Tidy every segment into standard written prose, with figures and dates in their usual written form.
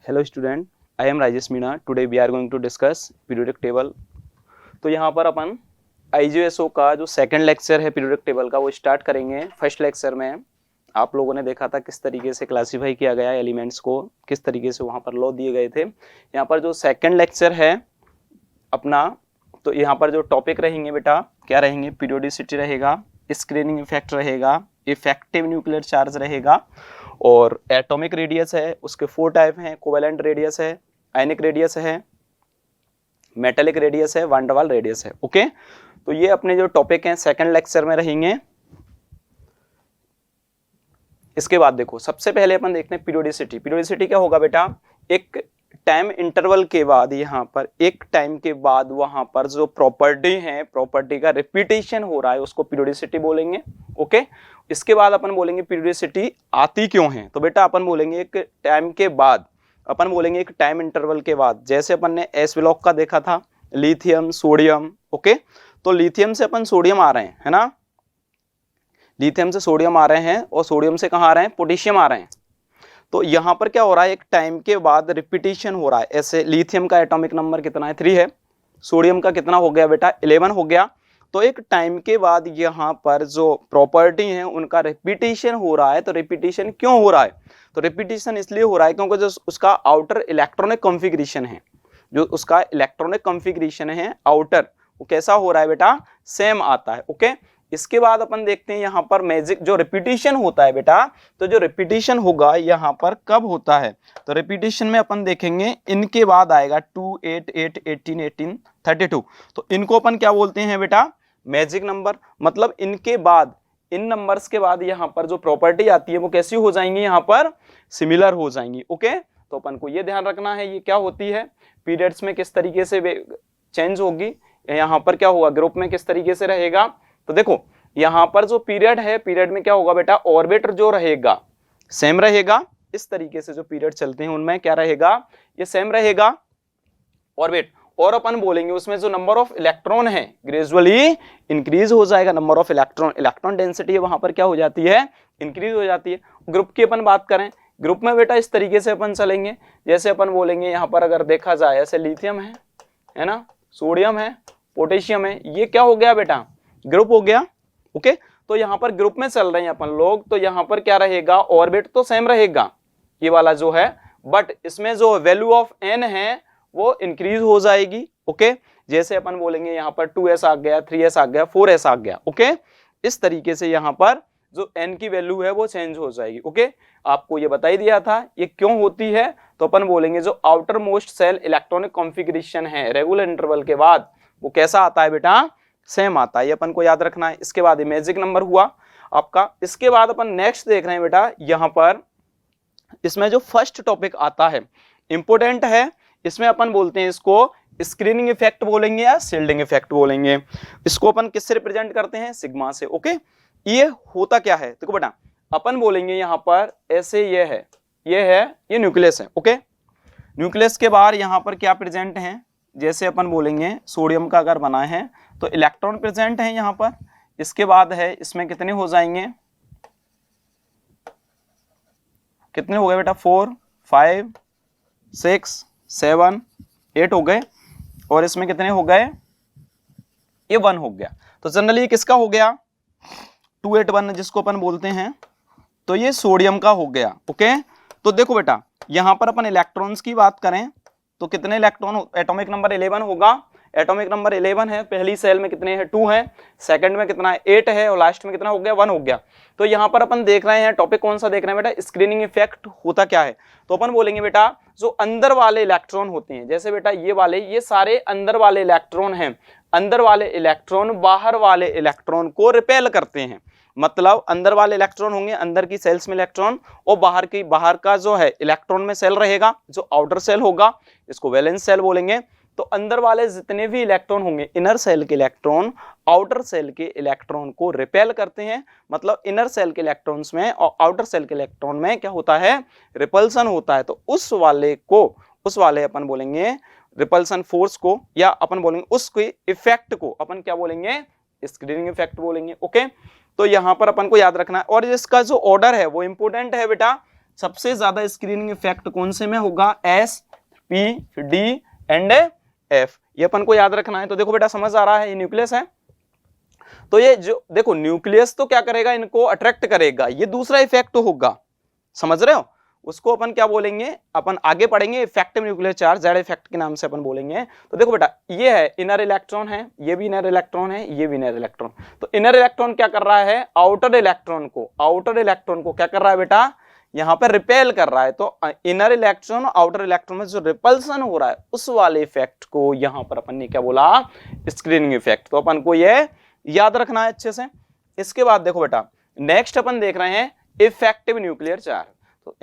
Hello student, I am Rajesh Meena. Today we are going to discuss periodic table. तो यहाँ पर अपन आईजीएसओ का जो सेकंड लेक्चर है पीरियोडिक टेबल का वो स्टार्ट करेंगे। फर्स्ट लेक्चर में आप लोगों ने देखा था किस तरीके से क्लासीफाई किया गया एलिमेंट्स को, किस तरीके से वहाँ पर लॉ दिए गए थे। यहाँ पर जो सेकंड लेक्चर है अपना, तो यहाँ पर जो टॉपिक रहेंगे बेटा क्या रहेंगे, पीरियोडिसिटी रहेगा, स्क्रीनिंग इफेक्ट रहेगा, इफेक्टिव न्यूक्लियर चार्ज रहेगा और एटॉमिक रेडियस है, उसके 4 टाइप हैं। कोवेलेंट रेडियस है, आयनिक रेडियस है, मेटेलिक रेडियस है, वान डेर वाल रेडियस है। ओके, तो ये अपने जो टॉपिक हैं सेकंड लेक्चर में रहेंगे। इसके बाद देखो, सबसे पहले अपन देखते हैं पीरियोडिसिटी। पीरियोडिसिटी क्या होगा बेटा, एक टाइम इंटरवल के बाद, यहाँ पर एक टाइम के बाद वहां पर जो प्रॉपर्टी है, प्रॉपर्टी का रिपीटेशन हो रहा है, उसको पीरियोडिसिटी बोलेंगे। ओके, इसके बाद अपन बोलेंगे पीरियोडिसिटी आती क्यों है। तो बेटा अपन बोलेंगे एक टाइम के बाद, अपन बोलेंगे एक टाइम इंटरवल के बाद। जैसे अपन ने एस ब्लॉक का देखा था, लिथियम सोडियम। ओके, तो लिथियम से अपन सोडियम आ रहे हैं, है ना, लिथियम से सोडियम आ रहे हैं और सोडियम से कहाँ आ रहे हैं, पोटेशियम आ रहे हैं। तो यहाँ पर क्या हो रहा है, एक टाइम के बाद रिपीटेशन हो रहा है। ऐसे लिथियम का एटॉमिक नंबर कितना है, 3 है। सोडियम का कितना हो गया बेटा, 11 हो गया। तो एक टाइम के बाद यहाँ पर जो प्रॉपर्टी है उनका रिपीटेशन हो रहा है। तो रिपीटेशन क्यों हो रहा है, तो रिपीटेशन इसलिए हो रहा है क्योंकि जो उसका आउटर इलेक्ट्रॉनिक कॉन्फ़िगरेशन है, जो उसका इलेक्ट्रॉनिक कॉन्फ़िगरेशन है आउटर, वो कैसा हो रहा है बेटा, सेम आता है। ओके, इसके बाद अपन देखते हैं यहाँ पर मैजिक जो रिपीटेशन होता है बेटा, तो जो रिपीटेशन होगा यहाँ पर कब होता है, तो रिपीटेशन में अपन देखेंगे इनके बाद आएगा 2, 8, 8, 18, 18, 32। तो इनको अपन क्या बोलते हैं बेटा, मैजिक नंबर। मतलब इनके बाद, इन नंबर्स के बाद यहाँ पर जो प्रॉपर्टी आती है वो कैसी हो जाएंगी, यहाँ पर सिमिलर हो जाएंगी। ओके, तो अपन को ये ध्यान रखना है ये क्या होती है, पीरियड्स में किस तरीके से चेंज होगी, यहाँ पर क्या होगा, ग्रुप में किस तरीके से रहेगा। तो देखो यहाँ पर जो पीरियड है, पीरियड में क्या होगा बेटा, ऑर्बिट जो रहेगा सेम रहेगा। इस तरीके से जो पीरियड चलते हैं उनमें क्या रहेगा, ये सेम रहेगा ऑर्बिट। और अपन बोलेंगे उसमें जो नंबर ऑफ इलेक्ट्रॉन है ग्रेजुअली इंक्रीज हो जाएगा। Number of electron, electron density वहां पर क्या हो जाती है, इंक्रीज हो जाती है। ग्रुप की अपन बात करें, ग्रुप में बेटा इस तरीके से अपन चलेंगे। जैसे अपन बोलेंगे यहाँ पर अगर देखा जाए, ऐसे लिथियम है ना, सोडियम है, पोटेशियम है, ये क्या हो गया बेटा, ग्रुप हो गया। ओके, तो यहाँ पर ग्रुप में चल रहे हैं अपन लोग, तो यहाँ पर क्या रहेगा, ऑर्बिट तो सेम रहेगा ये वाला जो है, बट इसमें जो वैल्यू ऑफ एन है वो इंक्रीज हो जाएगी। ओके, जैसे अपन बोलेंगे यहाँ पर 2s आ गया, 3s आ गया, 4s आ गया। ओके, इस तरीके से यहाँ पर जो n की वैल्यू है वो चेंज हो जाएगी। ओके, आपको ये बता ही दिया था ये क्यों होती है। तो अपन बोलेंगे जो outermost shell electronic configuration है रेगुलर इंटरवल के बाद वो कैसा आता है बेटा, सेम आता है। ये अपन को याद रखना है। इसके बाद मैजिक नंबर हुआ आपका। इसके बाद अपन नेक्स्ट देख रहे हैं बेटा, यहाँ पर इसमें जो फर्स्ट टॉपिक आता है इंपोर्टेंट है, इसमें अपन बोलते हैं इसको स्क्रीनिंग इफेक्ट बोलेंगे या शील्डिंग इफेक्ट बोलेंगे। इसको अपन किससे रिप्रेजेंट करते हैं, सिग्मा से। ओके, ये होता क्या है, देखो बेटा अपन बोलेंगे यहाँ पर ऐसे ये न्यूक्लियस है। ओके, न्यूक्लियस के बाहर यहाँ पर क्या प्रेजेंट है, जैसे अपन बोलेंगे सोडियम का अगर बना है तो इलेक्ट्रॉन प्रेजेंट है यहाँ पर। इसके बाद है इसमें कितने हो जाएंगे, कितने हो गए बेटा, 4, 5, 6, 7, 8 हो गए। और इसमें कितने हो गए, ये 1 हो गया। तो जनरली किसका हो गया, 281 जिसको अपन बोलते हैं, तो ये सोडियम का हो गया। ओके, तो देखो बेटा यहाँ पर अपन इलेक्ट्रॉन्स की बात करें तो कितने इलेक्ट्रॉन, एटॉमिक नंबर 11 होगा। एटॉमिक नंबर 11 है, पहली सेल में कितने हैं, 2 है, सेकंड में कितना है, 8 है, और लास्ट में कितना हो गया, 1 हो गया। तो यहाँ पर अपन देख रहे हैं टॉपिक कौन सा देख रहे हैं बेटा, स्क्रीनिंग इफेक्ट होता क्या है। तो अपन बोलेंगे बेटा जो अंदर वाले इलेक्ट्रॉन होते हैं, जैसे बेटा ये वाले, ये सारे अंदर वाले इलेक्ट्रॉन हैं। अंदर वाले इलेक्ट्रॉन बाहर वाले इलेक्ट्रॉन को रिपेल करते हैं। मतलब अंदर वाले इलेक्ट्रॉन होंगे अंदर की सेल्स में इलेक्ट्रॉन, और बाहर का जो है इलेक्ट्रॉन में सेल रहेगा, जो आउटर सेल होगा इसको वैलेंस सेल बोलेंगे। तो अंदर वाले जितने भी इलेक्ट्रॉन होंगे, इनर सेल के इलेक्ट्रॉन आउटर सेल के इलेक्ट्रॉन को रिपेल करते हैं। मतलब इनर सेल के इलेक्ट्रॉन्स में और आउटर सेल के इलेक्ट्रॉन में क्या होता है, रिपल्सन होता है। तो उस वाले अपन बोलेंगे रिपल्सन फोर्स को, या अपन बोलेंगे उसके इफेक्ट को अपन क्या बोलेंगे, स्क्रीनिंग इफेक्ट बोलेंगे। ओके, तो यहाँ पर अपन को याद रखना है। और इसका जो ऑर्डर है वो इंपोर्टेंट है बेटा, सबसे ज्यादा स्क्रीनिंग इफेक्ट कौन से में होगा, S, P, D and F, ये अपन को याद रखना है। तो देखो बेटा समझ आ रहा है, ये न्यूक्लियस है, तो ये जो देखो न्यूक्लियस तो क्या करेगा, इनको अट्रैक्ट करेगा, ये दूसरा इफेक्ट होगा, समझ रहे हो, उसको अपन क्या बोलेंगे, अपन आगे पढ़ेंगे effective nuclear charge, Z effect के नाम से अपन बोलेंगे। तो देखो बेटा ये है इनर इलेक्ट्रॉन है, ये भी इनर इलेक्ट्रॉन है, ये भी इनर इलेक्ट्रॉन। तो इनर इलेक्ट्रॉन क्या कर रहा है, आउटर इलेक्ट्रॉन को क्या कर रहा है बेटा, यहाँ पर रिपेल कर रहा है। तो इनर इलेक्ट्रॉन आउटर इलेक्ट्रॉन में जो रिपल्सन हो रहा है उस वाले इफेक्ट को यहाँ पर अपन ने क्या बोला, स्क्रीनिंग इफेक्ट। तो अपन को ये याद रखना है अच्छे से। इसके बाद देखो बेटा नेक्स्ट अपन देख रहे हैं इफेक्टिव न्यूक्लियर चार्ज। तो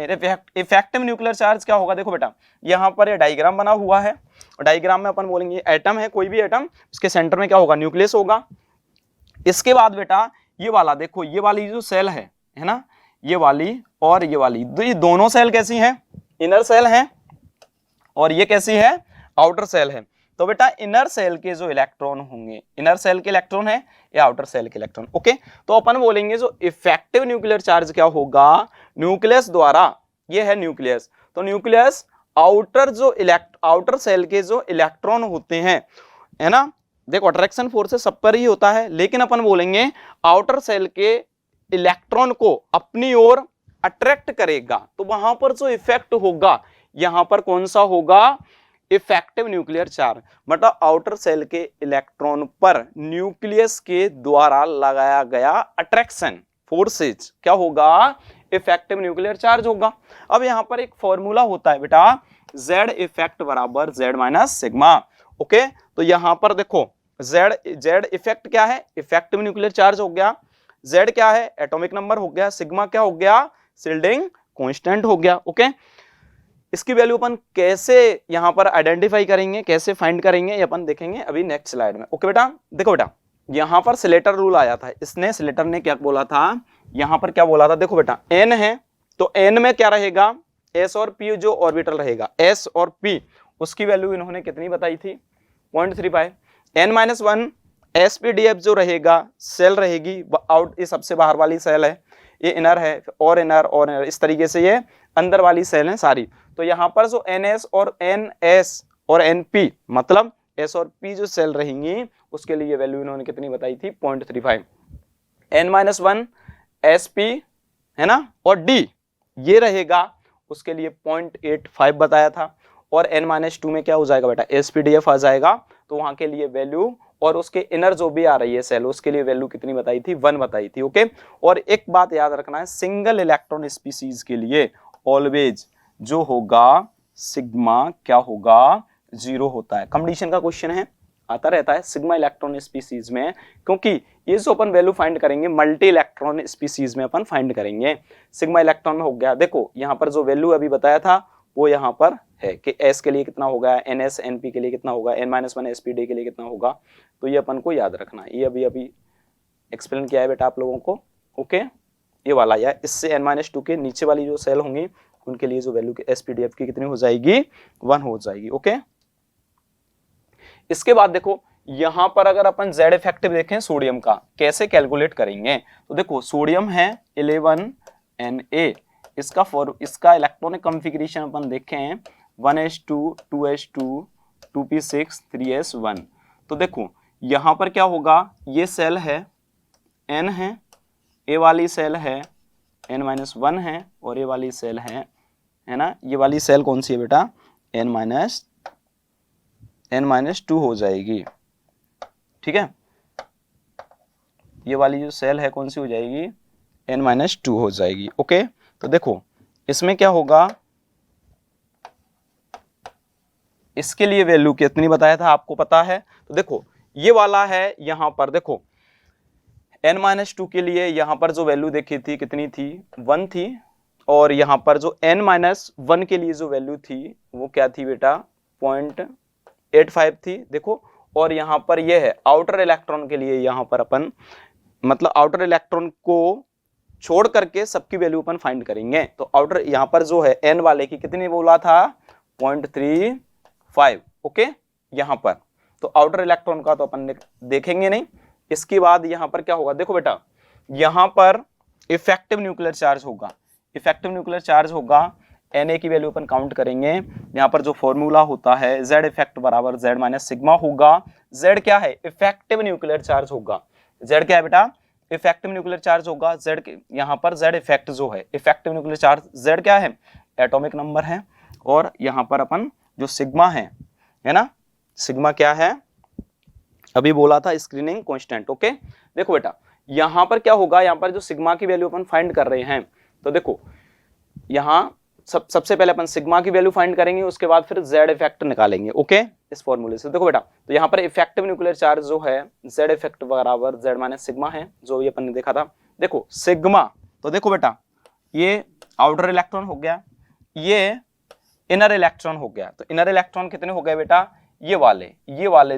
इफेक्टिव न्यूक्लियर चार्ज क्या होगा, देखो बेटा यहाँ पर ये डायग्राम बना हुआ है, डायग्राम में अपन बोलेंगे एटम है, कोई भी एटम, इसके सेंटर में क्या होगा, न्यूक्लियस होगा। इसके बाद बेटा ये वाला देखो, ये वाली जो सेल है ना, ये वाली और ये वाली, ये दोनों सेल कैसी हैं, इनर सेल है, और ये कैसी है, आउटर सेल है। तो बेटा इनर सेल के जो इलेक्ट्रॉन होंगे, इनर सेल के इलेक्ट्रॉन है या आउटर सेल के इलेक्ट्रॉन, ओके। तो अपन बोलेंगे जो इफेक्टिव न्यूक्लियर चार्ज क्या होगा, न्यूक्लियस द्वारा, ये है न्यूक्लियस, तो न्यूक्लियस आउटर सेल के जो इलेक्ट्रॉन होते हैं, है ना, देखो अट्रैक्शन फोर्स सब पर ही होता है, लेकिन अपन बोलेंगे आउटर सेल के इलेक्ट्रॉन को अपनी ओर अट्रैक्ट करेगा, तो वहां पर जो इफेक्ट होगा यहां पर कौन सा होगा, इफेक्टिव न्यूक्लियर चार्ज। मतलब आउटर सेल के इलेक्ट्रॉन पर न्यूक्लियस के द्वारा लगाया गया अट्रैक्शन फोर्सेज क्या होगा, इफेक्टिव न्यूक्लियर चार्ज होगा। अब यहां पर एक फॉर्मूला होता है बेटा, जेड इफेक्ट बराबर जेड माइनस सिग्मा, ओके। तो यहां पर देखो जेड इफेक्ट क्या है, इफेक्टिव न्यूक्लियर चार्ज हो गया, जेड क्या है, एटॉमिक नंबर हो गया, सिग्मा क्या हो गया, शिल्डिंग कांस्टेंट हो गया, ओके। इसकी वैल्यू अपन कैसे यहां पर आइडेंटिफाई करेंगे, कैसे फाइंड करेंगे, ये अपन देखेंगे अभी नेक्स्ट स्लाइड में, ओके बेटा। देखो बेटा यहां पर स्लेटर रूल आया था, इसने स्लेटर ने क्या बोला था, यहां पर क्या बोला था, देखो बेटा n है, तो n में क्या रहेगा, s और p जो ऑर्बिटल रहेगा, s और p, उसकी वैल्यू इन्होंने कितनी बताई थी, 0.35। n-1 sp-df जो रहेगा, सेल रहेगी आउट, ये सबसे बाहर वाली सेल है, ये इनर है, और इनर और इनर, इस तरीके से ये अंदर वाली सेल है सारी। तो यहाँ पर जो ns और ns और np मतलब s और p जो सेल रहेंगी उसके लिए वैल्यू इन्होंने कितनी बताई थी, 0.35। n-1 sp है ना, और d ये रहेगा, उसके लिए 0.85 बताया था, और n-2 में क्या हो जाएगा बेटा, sp-df आ जाएगा, तो वहां के लिए वैल्यू, और उसके इनर जो भी आ रही है सेल उसके लिए वैल्यू कितनी बताई थी, 1 बताई थी, ओके। और एक बात याद रखना है, सिंगल इलेक्ट्रॉन स्पीसीज के लिए ऑलवेज जो होगा सिग्मा क्या होगा, 0 होता है। कंडीशन का क्वेश्चन है, आता रहता है सिग्मा इलेक्ट्रॉन स्पीसीज में, क्योंकि ये जो अपन वैल्यू फाइंड करेंगे मल्टी इलेक्ट्रॉन स्पीसीज में अपन फाइंड करेंगे। सिग्मा इलेक्ट्रॉन में हो गया, देखो यहाँ पर जो वैल्यू अभी बताया था वो यहाँ पर है कि s के लिए कितना होगा, ns np के लिए कितना होगा, n-1 sp-d के लिए कितना होगा, तो ये अपन को याद रखना है। ये अभी एक्सप्लेन किया है बेटा आप लोगों को, ओके। ये वाला या इससे n-2 के नीचे वाली जो सेल होंगी उनके लिए जो वैल्यू sp-df की कितनी हो जाएगी, 1 हो जाएगी, ओके। इसके बाद देखो यहां पर अगर अपन z इफेक्टिव देखें सोडियम का कैसे कैलकुलेट करेंगे, तो देखो सोडियम है 11Na, इसका इलेक्ट्रॉनिक कॉन्फ़िगरेशन अपन देखें 1s2 2s2 2p6 3s1। तो देखो यहां पर क्या होगा, ये सेल है n है, ए वाली सेल है n-1 है, और ये वाली सेल है ना, ये वाली सेल कौन सी है बेटा, n-2 हो जाएगी, ठीक है। ये वाली जो सेल है कौन सी हो जाएगी, n-2 हो जाएगी, ओके। तो देखो इसमें क्या होगा, इसके लिए वैल्यू कितनी बताया था आपको पता है, तो देखो ये वाला है, यहां पर देखो n-2 के लिए यहां पर जो वैल्यू देखी थी कितनी थी, 1 थी, और यहां पर जो n-1 के लिए जो वैल्यू थी वो क्या थी बेटा, 0.85 थी, देखो। और यहां पर ये है आउटर इलेक्ट्रॉन के लिए, यहां पर अपन मतलब आउटर इलेक्ट्रॉन को छोड़ करके सबकी वैल्यू अपन फाइंड करेंगे। तो आउटर यहां पर जो है n वाले की कितनी बोला था, 0.35, ओके यहां पर। तो आउटर इलेक्ट्रॉन का तो अपन देखेंगे नहीं। इसके बाद यहां पर क्या होगा, देखो बेटा यहां पर इफेक्टिव न्यूक्लियर चार्ज होगा, इफेक्टिव न्यूक्लियर चार्ज होगा, Na की वैल्यू अपन काउंट करेंगे, यहाँ पर जो फॉर्मूला होता है Z इफेक्ट बराबर Z माइनस सिग्मा होगा। Z क्या है? इफेक्टिव न्यूक्लियर चार्ज होगा। Z क्या है बेटा? इफेक्टिव न्यूक्लियर चार्ज होगा। Z यहाँ पर Z इफेक्ट जो है, इफेक्टिव न्यूक्लियर चार्ज, Z क्या है? एटॉमिक नंबर है। और यहाँ पर अपन जो सिग्मा है ना, सिग्मा क्या है? अभी बोला था स्क्रीनिंग कांस्टेंट। ओके, देखो बेटा यहाँ पर क्या होगा, यहाँ पर जो सिग्मा की वैल्यू अपन फाइंड कर रहे हैं, तो देखो यहाँ सबसे पहले अपन सिग्मा की वैल्यू फाइंड करेंगे, उसके बाद फिर Z इफेक्ट निकालेंगे। ओके, इस फॉर्मूले से। देखो बेटा, तो यहाँ पर इफेक्टिव न्यूक्लियर चार्ज जो है Z इफेक्ट बराबर Z माइनस सिग्मा है, जो ये अपन ने देखा था। देखो सिग्मा, तो देखो बेटा ये आउटर इलेक्ट्रॉन हो गया, ये इनर इलेक्ट्रॉन हो गया। तो इनर इलेक्ट्रॉन कितने हो गए बेटा? ये वाले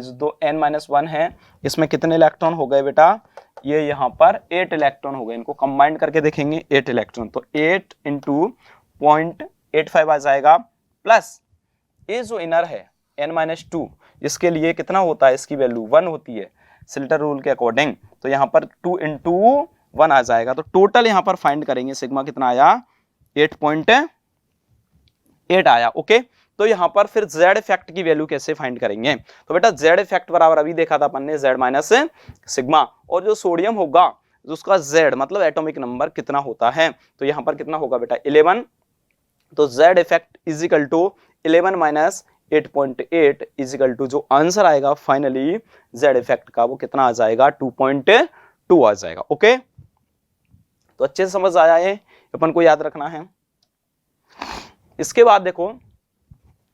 जो दो n-1 है, इसमें कितने इलेक्ट्रॉन हो गए बेटा? ये यहाँ पर 8 इलेक्ट्रॉन हो गए। इनको कंबाइन करके देखेंगे, 8 इलेक्ट्रॉन, तो 8 इंटू 0.85 आ जाएगा, प्लस ये जो इनर है n-2, इसके लिए कितना होता है? इसकी वैल्यू 1 होती है सिल्टर रूल के अकॉर्डिंग, तो यहाँ पर 2 इंटू 1 आ जाएगा। तो टोटल यहाँ पर फाइंड करेंगे, सिग्मा कितना आया? 8.8 आया। ओके, तो यहाँ पर फिर Z इफेक्ट की वैल्यू कैसे फाइंड करेंगे? तो बेटा Z इफेक्ट बराबर अभी देखा था अपन ने Z माइनस सिग्मा, और जो सोडियम होगा उसका Z मतलब एटॉमिक नंबर कितना होता है, तो यहाँ पर कितना होगा बेटा? 11। तो Z effect is equal to 11 minus 8.8 is equal to, जो आंसर आएगा फाइनली Z इफेक्ट का, वो कितना आ जाएगा? 2.2 आ जाएगा। ओके, तो अच्छे से समझ आया है, अपन को याद रखना है। इसके बाद देखो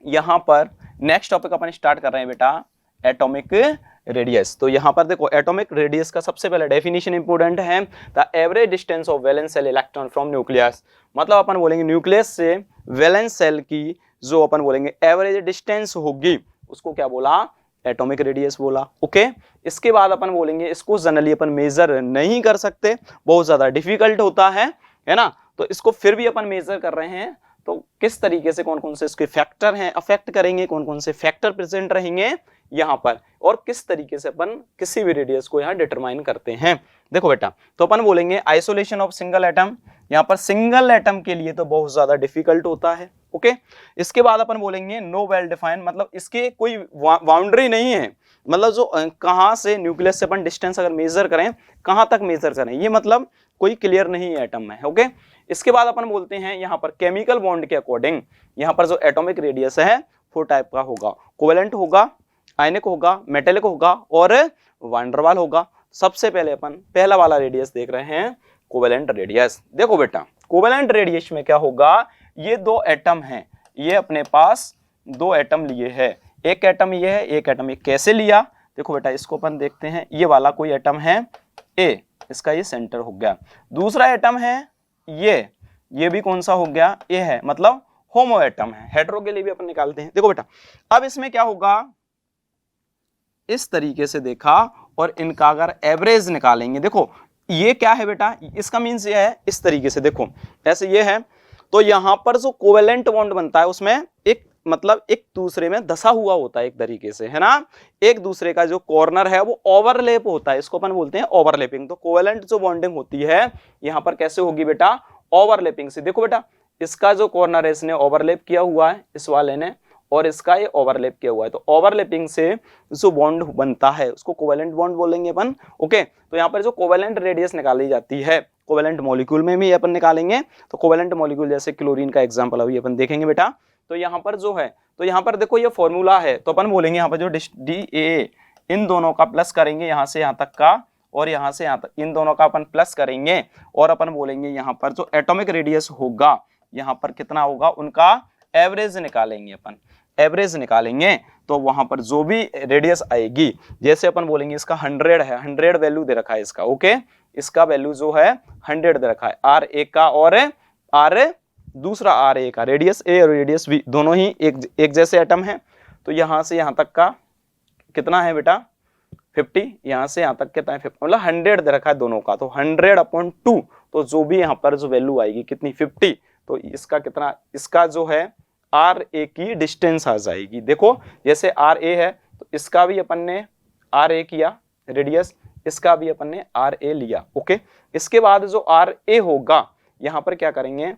यहां पर नेक्स्ट टॉपिक अपन स्टार्ट कर रहे हैं बेटा, एटॉमिक रेडियस। तो यहां पर देखो एटॉमिक रेडियस का सबसे पहले डेफिनेशन इंपोर्टेंट है, the average distance of valence shell electron from nucleus. मतलब अपन बोलेंगे न्यूक्लियस से वैलेंस सेल की जो अपन बोलेंगे एवरेज डिस्टेंस होगी, उसको क्या बोला? एटॉमिक रेडियस बोला। ओके, इसके बाद अपन बोलेंगे, इसको जनरली अपन मेजर नहीं कर सकते, बहुत ज्यादा डिफिकल्ट होता है ना, तो इसको फिर भी अपन मेजर कर रहे हैं। तो किस तरीके से, कौन कौन से इसके फैक्टर हैं अफेक्ट करेंगे, कौन कौन से फैक्टर प्रेजेंट रहेंगे यहाँ पर, और किस तरीके से अपन किसी भी रेडियस को यहाँ डिटरमाइन करते हैं। देखो बेटा, तो अपन बोलेंगे आइसोलेशन ऑफ सिंगल एटम, यहाँ पर सिंगल एटम के लिए तो बहुत ज्यादा डिफिकल्ट होता है। ओके, इसके बाद अपन बोलेंगे नो वेल डिफाइंड, मतलब इसके कोई बाउंड्री नहीं है, मतलब जो कहाँ से न्यूक्लियस से अपन डिस्टेंस अगर मेजर करें, कहाँ तक मेजर करें, ये मतलब कोई क्लियर नहीं है एटम में। ओके, इसके बाद अपन बोलते हैं यहाँ पर केमिकल बॉन्ड के अकॉर्डिंग, यहाँ पर जो एटॉमिक रेडियस है 4 टाइप का होगा, कोवेलेंट होगा, आयनिक होगा, मेटेलिक होगा और वैन डर वाल होगा। सबसे पहले अपन पहला वाला रेडियस देख रहे हैं, कोवेलेंट रेडियस। देखो बेटा, कोवेलेंट रेडियस में क्या होगा, ये दो एटम हैं, ये अपने पास दो एटम लिए है, एक एटम ये है, एक एटम ये। कैसे लिया? देखो बेटा, इसको अपन देखते हैं, ये वाला कोई एटम है ए, इसका ये सेंटर हो गया। दूसरा एटम है ये भी कौन सा हो गया? ए है, मतलब होमो एटम है। हेटेरो के लिए भी अपन निकालते हैं। देखो बेटा, अब इसमें क्या होगा, इस तरीके से देखा और इनका अगर एवरेज निकालेंगे, देखो ये क्या है बेटा, इसका मीन्स ये है, इस तरीके से देखो ऐसे ये है, तो यहां पर जो कोवेलेंट बॉन्ड बनता है उसमें एक मतलब एक दूसरे में धसा हुआ होता है एक तरीके से, है ना, एक दूसरे का जो कॉर्नर है वो ओवरलैप होता है, इसको अपन बोलते हैं ओवरलैपिंग। तो कोवेलेंट जो बॉन्डिंग होती है यहां पर कैसे होगी बेटा? ओवरलैपिंग से। देखो बेटा, इसका जो कॉर्नर है इसने ओवरलैप किया हुआ है इस वाले ने, और इसका ये ओवरलैप किया हुआ है, तो ओवरलैपिंग से जो बॉन्ड बनता है उसको कोवेलेंट बॉन्ड बोलेंगे अपन। ओके, तो यहाँ पर जो कोवेलेंट रेडियस निकाली जाती है, कोवेलेंट मॉलिक्यूल में भी अपन निकालेंगे, तो कोवेलेंट मॉलिक्यूल जैसे क्लोरीन का एग्जांपल अभी अपन देखेंगे बेटा। तो यहाँ पर जो है, तो यहाँ पर देखो ये फॉर्मूला है, तो अपन बोलेंगे यहाँ पर जो DA इन दोनों का प्लस करेंगे यहाँ से यहाँ तक का, और यहाँ से यहाँ तक इन दोनों का अपन प्लस करेंगे, और अपन बोलेंगे यहाँ पर जो एटॉमिक रेडियस होगा यहाँ पर कितना होगा, उनका एवरेज निकालेंगे अपन, एवरेज निकालेंगे। तो वहां पर जो भी रेडियस आएगी, जैसे अपन बोलेंगे इसका 100 है, 100 वैल्यू दे रखा है इसका। ओके, इसका वैल्यू जो है 100 दे रखा है, R1 का और R दूसरा RA का, रेडियस A और रेडियस B दोनों ही एक जैसे एटम है। तो यहाँ से यहाँ तक का कितना है बेटा? 50, यहाँ से यहाँ तक कितना है 50, मतलब 100 दे रखा है दोनों का, तो 100/2, तो जो भी यहाँ पर जो वैल्यू आएगी कितनी? 50। तो इसका कितना, इसका जो है RA की डिस्टेंस आ जाएगी। देखो जैसे RA है तो इसका भी अपन ने RA किया रेडियस, इसका भी अपन ने RA लिया। ओके, इसके बाद जो RA होगा यहाँ पर क्या करेंगे,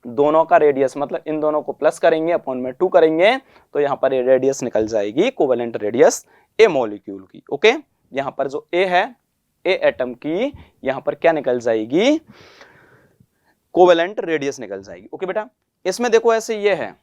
दोनों का रेडियस, मतलब इन दोनों को प्लस करेंगे, अपॉन में 2 करेंगे, तो यहाँ पर ये रेडियस निकल जाएगी कोवेलेंट रेडियस ए मॉलिक्यूल की। ओके, यहाँ पर जो ए है, ए एटम की, यहाँ पर क्या निकल जाएगी, कोवेलेंट रेडियस निकल जाएगी। ओके बेटा, इसमें देखो ऐसे ये है,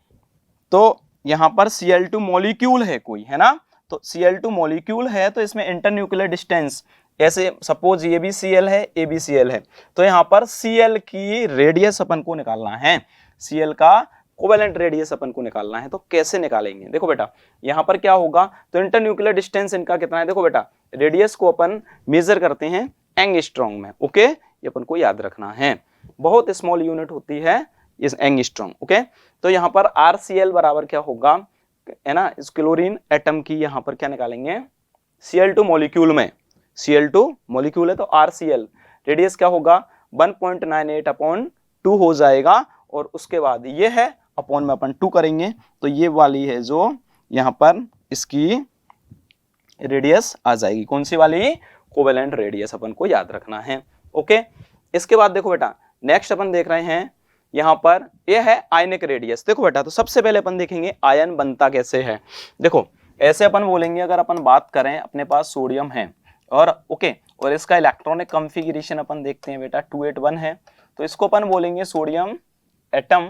तो यहाँ पर Cl2 मॉलिक्यूल है कोई, है ना, तो Cl2 मॉलिक्यूल है, तो इसमें इंटरन्यूक्लियर डिस्टेंस, ऐसे सपोज ये भी Cl है, ये भी Cl है, तो यहाँ पर Cl की रेडियस अपन को निकालना है, Cl का कोवेलेंट रेडियस अपन को निकालना है। तो कैसे निकालेंगे, देखो बेटा, यहाँ पर क्या होगा, तो इंटरन्यूक्लियर डिस्टेंस इनका कितना है, देखो बेटा, रेडियस को अपन मेजर करते हैं एंगस्ट्रॉम में। ओके, ये अपन को याद रखना है, बहुत स्मॉल यूनिट होती है इस एंगस्ट्रॉम। ओके, तो यहाँ पर RCl बराबर क्या होगा, है ना, इस क्लोरीन एटम की यहाँ पर क्या निकालेंगे, Cl2 मॉलिक्यूल में, Cl2 मॉलिक्यूल है तो RCl रेडियस क्या होगा 1.98/2 हो जाएगा, और उसके बाद ये है अपॉन में अपन 2 करेंगे, तो ये वाली है जो यहाँ पर इसकी रेडियस आ जाएगी, कौन सी वाली, कोवेलेंट रेडियस अपन को याद रखना है। ओके, इसके बाद देखो बेटा, नेक्स्ट अपन देख रहे हैं यहाँ पर ये है आयनिक रेडियस। देखो बेटा, तो सबसे पहले अपन देखेंगे आयन बनता कैसे है। देखो ऐसे अपन बोलेंगे, अगर अपन बात करें, अपने पास सोडियम है और ओके, और इसका इलेक्ट्रॉनिक कॉन्फ़िगरेशन अपन देखते हैं बेटा 281 है, तो इसको अपन बोलेंगे सोडियम एटम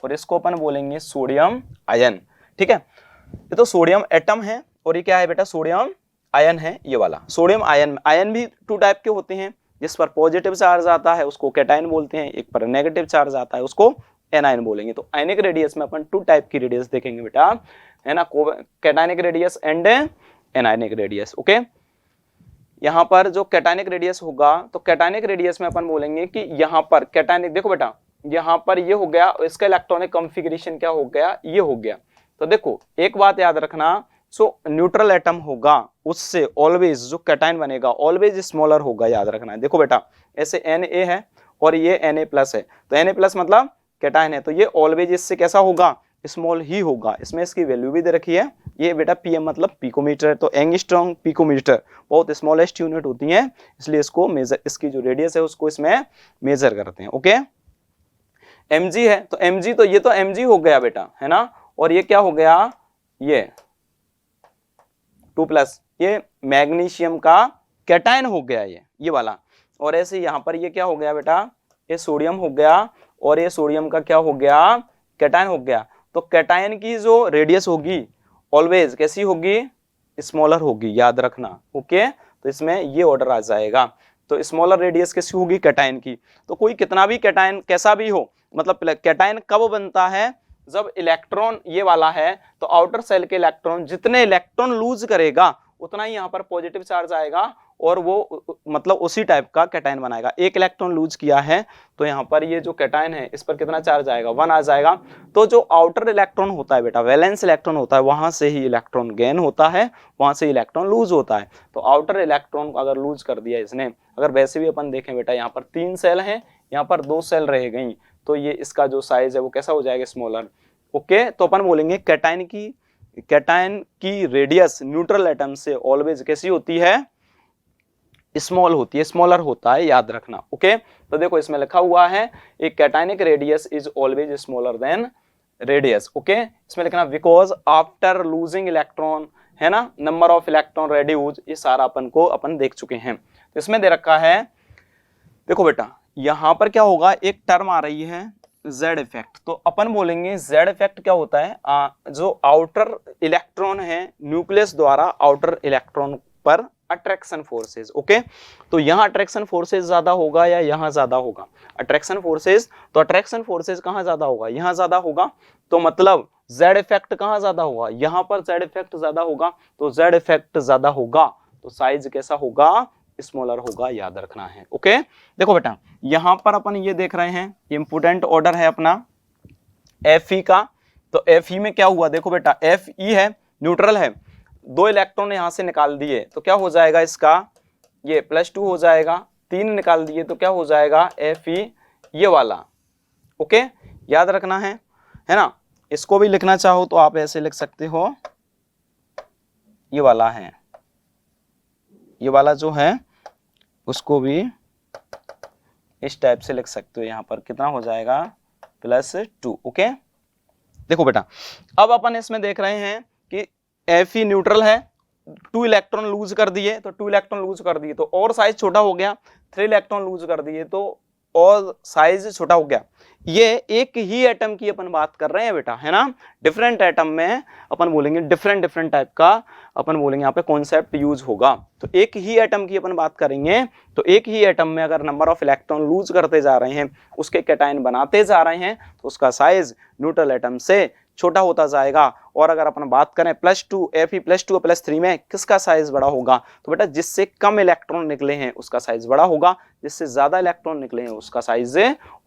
और इसको अपन बोलेंगे सोडियम आयन। ठीक है, ये तो सोडियम एटम है और ये क्या है बेटा, सोडियम आयन है, ये वाला सोडियम आयन। आयन भी 2 टाइप के होते हैं, जिस पर पॉजिटिव चार्ज आता है उसको कैटायन बोलते हैं, एक पर नेगेटिव चार्ज आता है उसको एनायन बोलेंगे। तो आयनिक रेडियस में अपन 2 टाइप की रेडियस देखेंगे बेटा, है ना, cationic radius and anionic radius. Okay, यहाँ पर जो कैटायनिक रेडियस होगा, तो कैटायनिक रेडियस में अपन बोलेंगे कि यहाँ पर कैटायनिक, देखो बेटा, यहाँ पर ये हो गया, इसका इलेक्ट्रॉनिक कॉन्फ़िगरेशन क्या हो गया, ये हो गया। तो देखो एक बात याद रखना, सो न्यूट्रल एटम होगा उससे ऑलवेज जो कैटायन बनेगा ऑलवेज स्मॉलर होगा, याद रखना है। देखो बेटा, ऐसे Na है और ये Na+ है, तो Na+ मतलब कैटायन है, तो ये ऑलवेज इससे कैसा होगा, स्मॉल ही होगा। इसमें इसकी वैल्यू भी दे रखी है, ये बेटा पीएम मतलब पिकोमीटर, तो एंगस्ट्रॉम पिकोमीटर बहुत स्मॉलेस्ट यूनिट होती है, इसलिए इसको मेजर, इसकी जो रेडियस है उसको इसमें मेजर करते हैं। ओके, Mg है, तो Mg, तो ये तो Mg हो गया बेटा, है ना, और ये क्या हो गया, ये 2+, ये मैग्नीशियम का कैटायन हो गया, ये वाला। और ऐसे यहाँ पर ये क्या हो गया बेटा, ये सोडियम हो गया और ये सोडियम का क्या हो गया, कैटायन हो गया। तो कैटायन की जो रेडियस होगी ऑलवेज कैसी होगी, स्मॉलर होगी, याद रखना। ओके, तो इसमें ये ऑर्डर आ जाएगा, तो स्मॉलर रेडियस कैसी होगी, कैटायन की। तो कोई कितना भी कैटायन कैसा भी हो, मतलब कैटायन कब बनता है, जब इलेक्ट्रॉन ये वाला है, तो आउटर सेल के इलेक्ट्रॉन जितने इलेक्ट्रॉन लूज करेगा उतना ही यहाँ पर पॉजिटिव चार्ज आएगा और वो मतलब उसी टाइप का कैटायन बनाएगा। 1 इलेक्ट्रॉन लूज किया है तो यहाँ पर ये जो कैटायन है इस पर कितना चार्ज आएगा, 1 आ जाएगा। तो जो आउटर इलेक्ट्रॉन होता है बेटा, वैलेंस इलेक्ट्रॉन होता है, वहां से ही इलेक्ट्रॉन गेन होता है, वहां से इलेक्ट्रॉन लूज होता है। तो आउटर इलेक्ट्रॉन को अगर लूज कर दिया इसने, अगर वैसे भी अपन देखें बेटा, यहाँ पर 3 सेल है, यहाँ पर 2 सेल रह गई, तो ये इसका जो साइज है वो कैसा हो जाएगा, स्मॉलर। ओके, तो अपन बोलेंगे कैटायन की रेडियस न्यूट्रल एटम से ऑलवेज कैसी होती है, स्मॉल होती है, स्मॉलर होता है, याद रखना। ओके, तो देखो इसमें लिखा हुआ है एक cationic radius is always smaller than radius. Okay, इसमें लिखना बिकॉज आफ्टर लूजिंग इलेक्ट्रॉन, है ना, नंबर ऑफ इलेक्ट्रॉन रेड्यूस, ये सारा अपन देख चुके हैं। तो इसमें दे रखा है, देखो बेटा यहां पर क्या होगा, एक टर्म आ रही है Z इफेक्ट। तो अपन बोलेंगे Z इफेक्ट क्या होता है, जो आउटर इलेक्ट्रॉन है न्यूक्लियस द्वारा आउटर इलेक्ट्रॉन पर अट्रैक्शन फोर्सेस। ओके, तो यहाँ अट्रैक्शन फोर्सेस ज्यादा होगा या यहाँ ज्यादा होगा, अट्रैक्शन फोर्सेस, तो अट्रैक्शन फोर्सेस कहाँ ज्यादा होगा, यहाँ ज्यादा होगा। तो मतलब Z इफेक्ट कहाँ ज्यादा होगा, यहाँ पर Z इफेक्ट ज्यादा होगा। तो Z इफेक्ट ज्यादा होगा तो साइज कैसा होगा, स्मॉलर होगा, याद रखना है। ओके, देखो बेटा यहां पर अपन ये देख रहे हैं, इंपोर्टेंट ऑर्डर है अपना Fe का। तो Fe में क्या हुआ, देखो बेटा Fe है, न्यूट्रल है, 2 इलेक्ट्रॉन यहां से निकाल दिए तो क्या हो जाएगा, इसका ये +2 हो जाएगा, 3 निकाल दिए तो क्या हो जाएगा Fe ये वाला। ओके, याद रखना है ना। इसको भी लिखना चाहो तो आप ऐसे लिख सकते हो, ये वाला है, ये वाला जो है उसको भी इस टाइप से लिख सकते हो। यहाँ पर कितना हो जाएगा 2। ओके, देखो बेटा, अब अपन इसमें देख रहे हैं कि Fe न्यूट्रल है, 2 इलेक्ट्रॉन लूज कर दिए तो 2 इलेक्ट्रॉन लूज कर दिए तो और साइज छोटा हो गया, 3 इलेक्ट्रॉन लूज कर दिए तो और साइज छोटा हो गया। ये एक ही एटम की अपन बात कर रहे हैं बेटा, है ना। डिफरेंट एटम में अपन बोलेंगे डिफरेंट टाइप का अपन बोलेंगे यहाँ पे कॉन्सेप्ट यूज होगा। तो एक ही एटम की अपन बात करेंगे तो एक ही एटम में अगर नंबर ऑफ इलेक्ट्रॉन लूज करते जा रहे हैं, उसके कैटायन बनाते जा रहे हैं, तो उसका साइज न्यूट्रल एटम से छोटा होता जाएगा। और अगर अपन बात करें +2 Fe+2 +3 में किसका साइज बड़ा होगा, तो बेटा जिससे कम इलेक्ट्रॉन निकले हैं उसका साइज बड़ा होगा, जिससे ज्यादा इलेक्ट्रॉन निकले हैं उसका साइज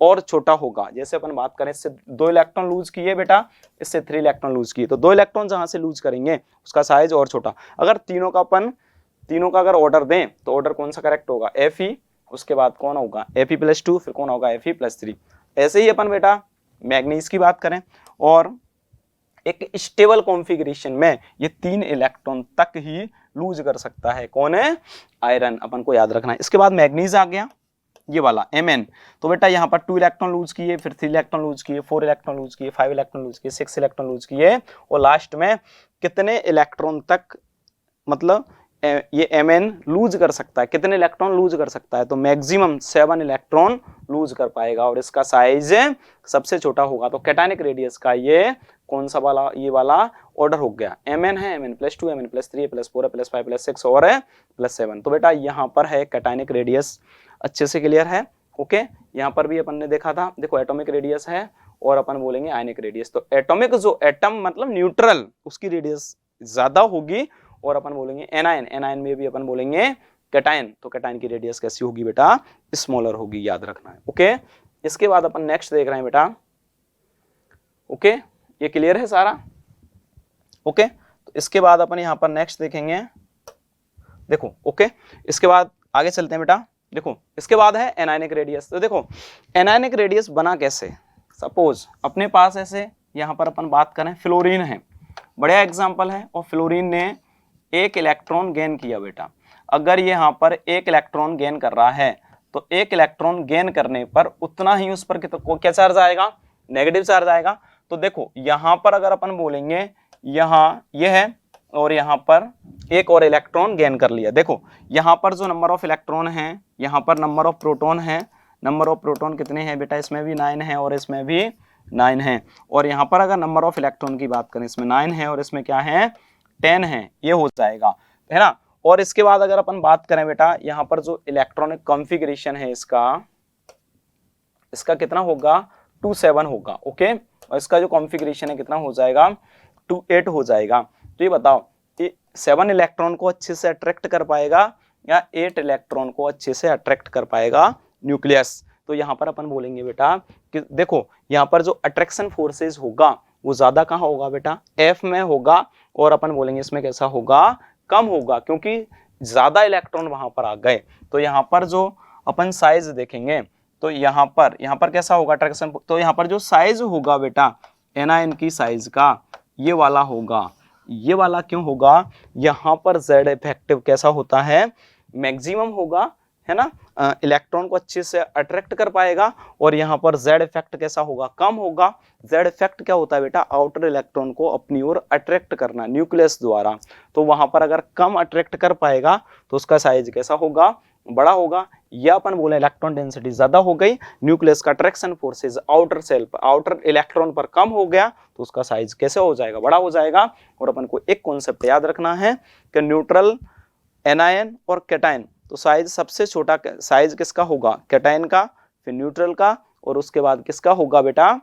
और छोटा होगा। जैसे अपन बात करें, इससे 2 इलेक्ट्रॉन लूज किए बेटा, इससे 3 इलेक्ट्रॉन लूज किए, तो 2 इलेक्ट्रॉन जहां से लूज करेंगे उसका साइज और छोटा। अगर तीनों का अगर ऑर्डर दें तो ऑर्डर कौन सा करेक्ट होगा, Fe, उसके बाद कौन होगा Fe+2, फिर कौन होगा Fe+3। ऐसे ही अपन बेटा मैग्नीज की बात करें और एक स्टेबल कॉन्फ़िगरेशन में ये 3 इलेक्ट्रॉन तक ही लूज कर सकता है, कौन है, आयरन, अपन को याद रखना है। इसके बाद मैग्नीज आ गया, ये वाला Mn, तो बेटा यहाँ पर 2 इलेक्ट्रॉन लूज किए, फिर 3 इलेक्ट्रॉन लूज किए, 4 इलेक्ट्रॉन लूज किए, 5 इलेक्ट्रॉन लूज किए, 6 इलेक्ट्रॉन लूज किए, और लास्ट में कितने इलेक्ट्रॉन तक, मतलब ये Mn लूज कर सकता है, कितने इलेक्ट्रॉन लूज कर सकता है, तो मैक्सिमम 7 इलेक्ट्रॉन लूज कर पाएगा और इसका साइज सबसे छोटा होगा। तो कैटायनिक रेडियस का ये कौन सा वाला, ये वाला ऑर्डर हो गया, Mn है, Mn+2, Mn+3, +4, +5, +6 और +7। तो बेटा यहाँ पर है कैटायनिक रेडियस, अच्छे से क्लियर है। ओके, यहाँ पर भी अपन ने देखा था, देखो एटॉमिक रेडियस है और अपन बोलेंगे आयनिक रेडियस। तो एटॉमिक जो एटम मतलब न्यूट्रल, उसकी रेडियस ज्यादा होगी, और अपन बोलेंगे एनायन में भी अपन बोलेंगे कैटायन, तो कैटायन की रेडियस कैसी होगी बेटा, स्मॉलर होगी, याद रखना है। ओके, इसके बाद अपन नेक्स्ट देख रहे हैं बेटा। ओके, ये क्लियर है सारा। ओके, तो इसके बाद अपन यहाँ पर नेक्स्ट देखेंगे, देखो। ओके, इसके बाद आगे चलते हैं बेटा। देखो इसके बाद है एनायनिक रेडियस। तो देखो एनायनिक रेडियस बना कैसे, सपोज अपने पास ऐसे यहाँ पर अपन बात करें, फ्लोरीन है, बढ़िया एग्जाम्पल है, और फ्लोरीन ने 1 इलेक्ट्रॉन गेन किया बेटा। अगर ये यहाँ पर 1 इलेक्ट्रॉन गेन कर रहा है तो 1 इलेक्ट्रॉन गेन करने पर उतना ही उस पर क्या चार्ज आएगा, नेगेटिव चार्ज आएगा। तो देखो यहाँ पर अगर अपन बोलेंगे, यहाँ ये है और यहाँ पर 1 और इलेक्ट्रॉन गेन कर लिया। देखो यहाँ पर जो नंबर ऑफ इलेक्ट्रॉन है, यहाँ पर नंबर ऑफ प्रोटॉन है, नंबर ऑफ प्रोटॉन कितने हैं बेटा, इसमें भी 9 है और इसमें भी 9 है। और यहाँ पर अगर नंबर ऑफ इलेक्ट्रॉन की बात करें, इसमें 9 है और इसमें क्या है, 10 है, ये हो जाएगा, है ना। और इसके बाद अगर अपन बात करें बेटा, यहाँ पर जो इलेक्ट्रॉनिक कॉन्फ़िगरेशन है इसका कितना होगा, 2 7 होगा। ओके, और इसका जो कॉन्फ़िगरेशन है कितना हो जाएगा, 2 8 हो जाएगा। तो ये बताओ कि 7 इलेक्ट्रॉन को अच्छे से अट्रैक्ट कर पाएगा या 8 इलेक्ट्रॉन को अच्छे से अट्रैक्ट कर पाएगा न्यूक्लियस। तो यहाँ पर अपन बोलेंगे बेटा कि देखो यहाँ पर जो अट्रैक्शन फोर्सेस होगा वो ज्यादा कहाँ होगा बेटा, F में होगा, और अपन बोलेंगे इसमें कैसा होगा, कम होगा, क्योंकि ज्यादा इलेक्ट्रॉन वहां पर आ गए। तो यहाँ पर जो अपन साइज देखेंगे तो यहाँ पर कैसा होगा अट्रैक्शन, तो यहाँ पर जो साइज होगा बेटा एनायन की साइज का, ये वाला होगा। ये वाला क्यों होगा, यहाँ पर Z इफेक्टिव कैसा होता है, मैक्सिमम होगा, है ना, इलेक्ट्रॉन को अच्छे से अट्रैक्ट कर पाएगा। और यहाँ पर Z इफेक्ट कैसा होगा, कम होगा। Z इफेक्ट क्या होता है बेटा, आउटर इलेक्ट्रॉन को अपनी ओर अट्रैक्ट करना न्यूक्लियस द्वारा। तो वहां पर अगर कम अट्रैक्ट कर पाएगा तो उसका साइज कैसा होगा, बड़ा होगा। या अपन बोले इलेक्ट्रॉन डेंसिटी ज्यादा हो गई, न्यूक्लियस का अट्रैक्शन फोर्सेज आउटर इलेक्ट्रॉन पर कम हो गया, तो उसका साइज कैसे हो जाएगा, बड़ा हो जाएगा। और अपन को एक कॉन्सेप्ट याद रखना है कि न्यूट्रल, एनायन और कैटायन, तो साइज सबसे छोटा साइज किसका होगा, कैटायन का, फिर न्यूट्रल का, और उसके बाद किसका होगा बेटा,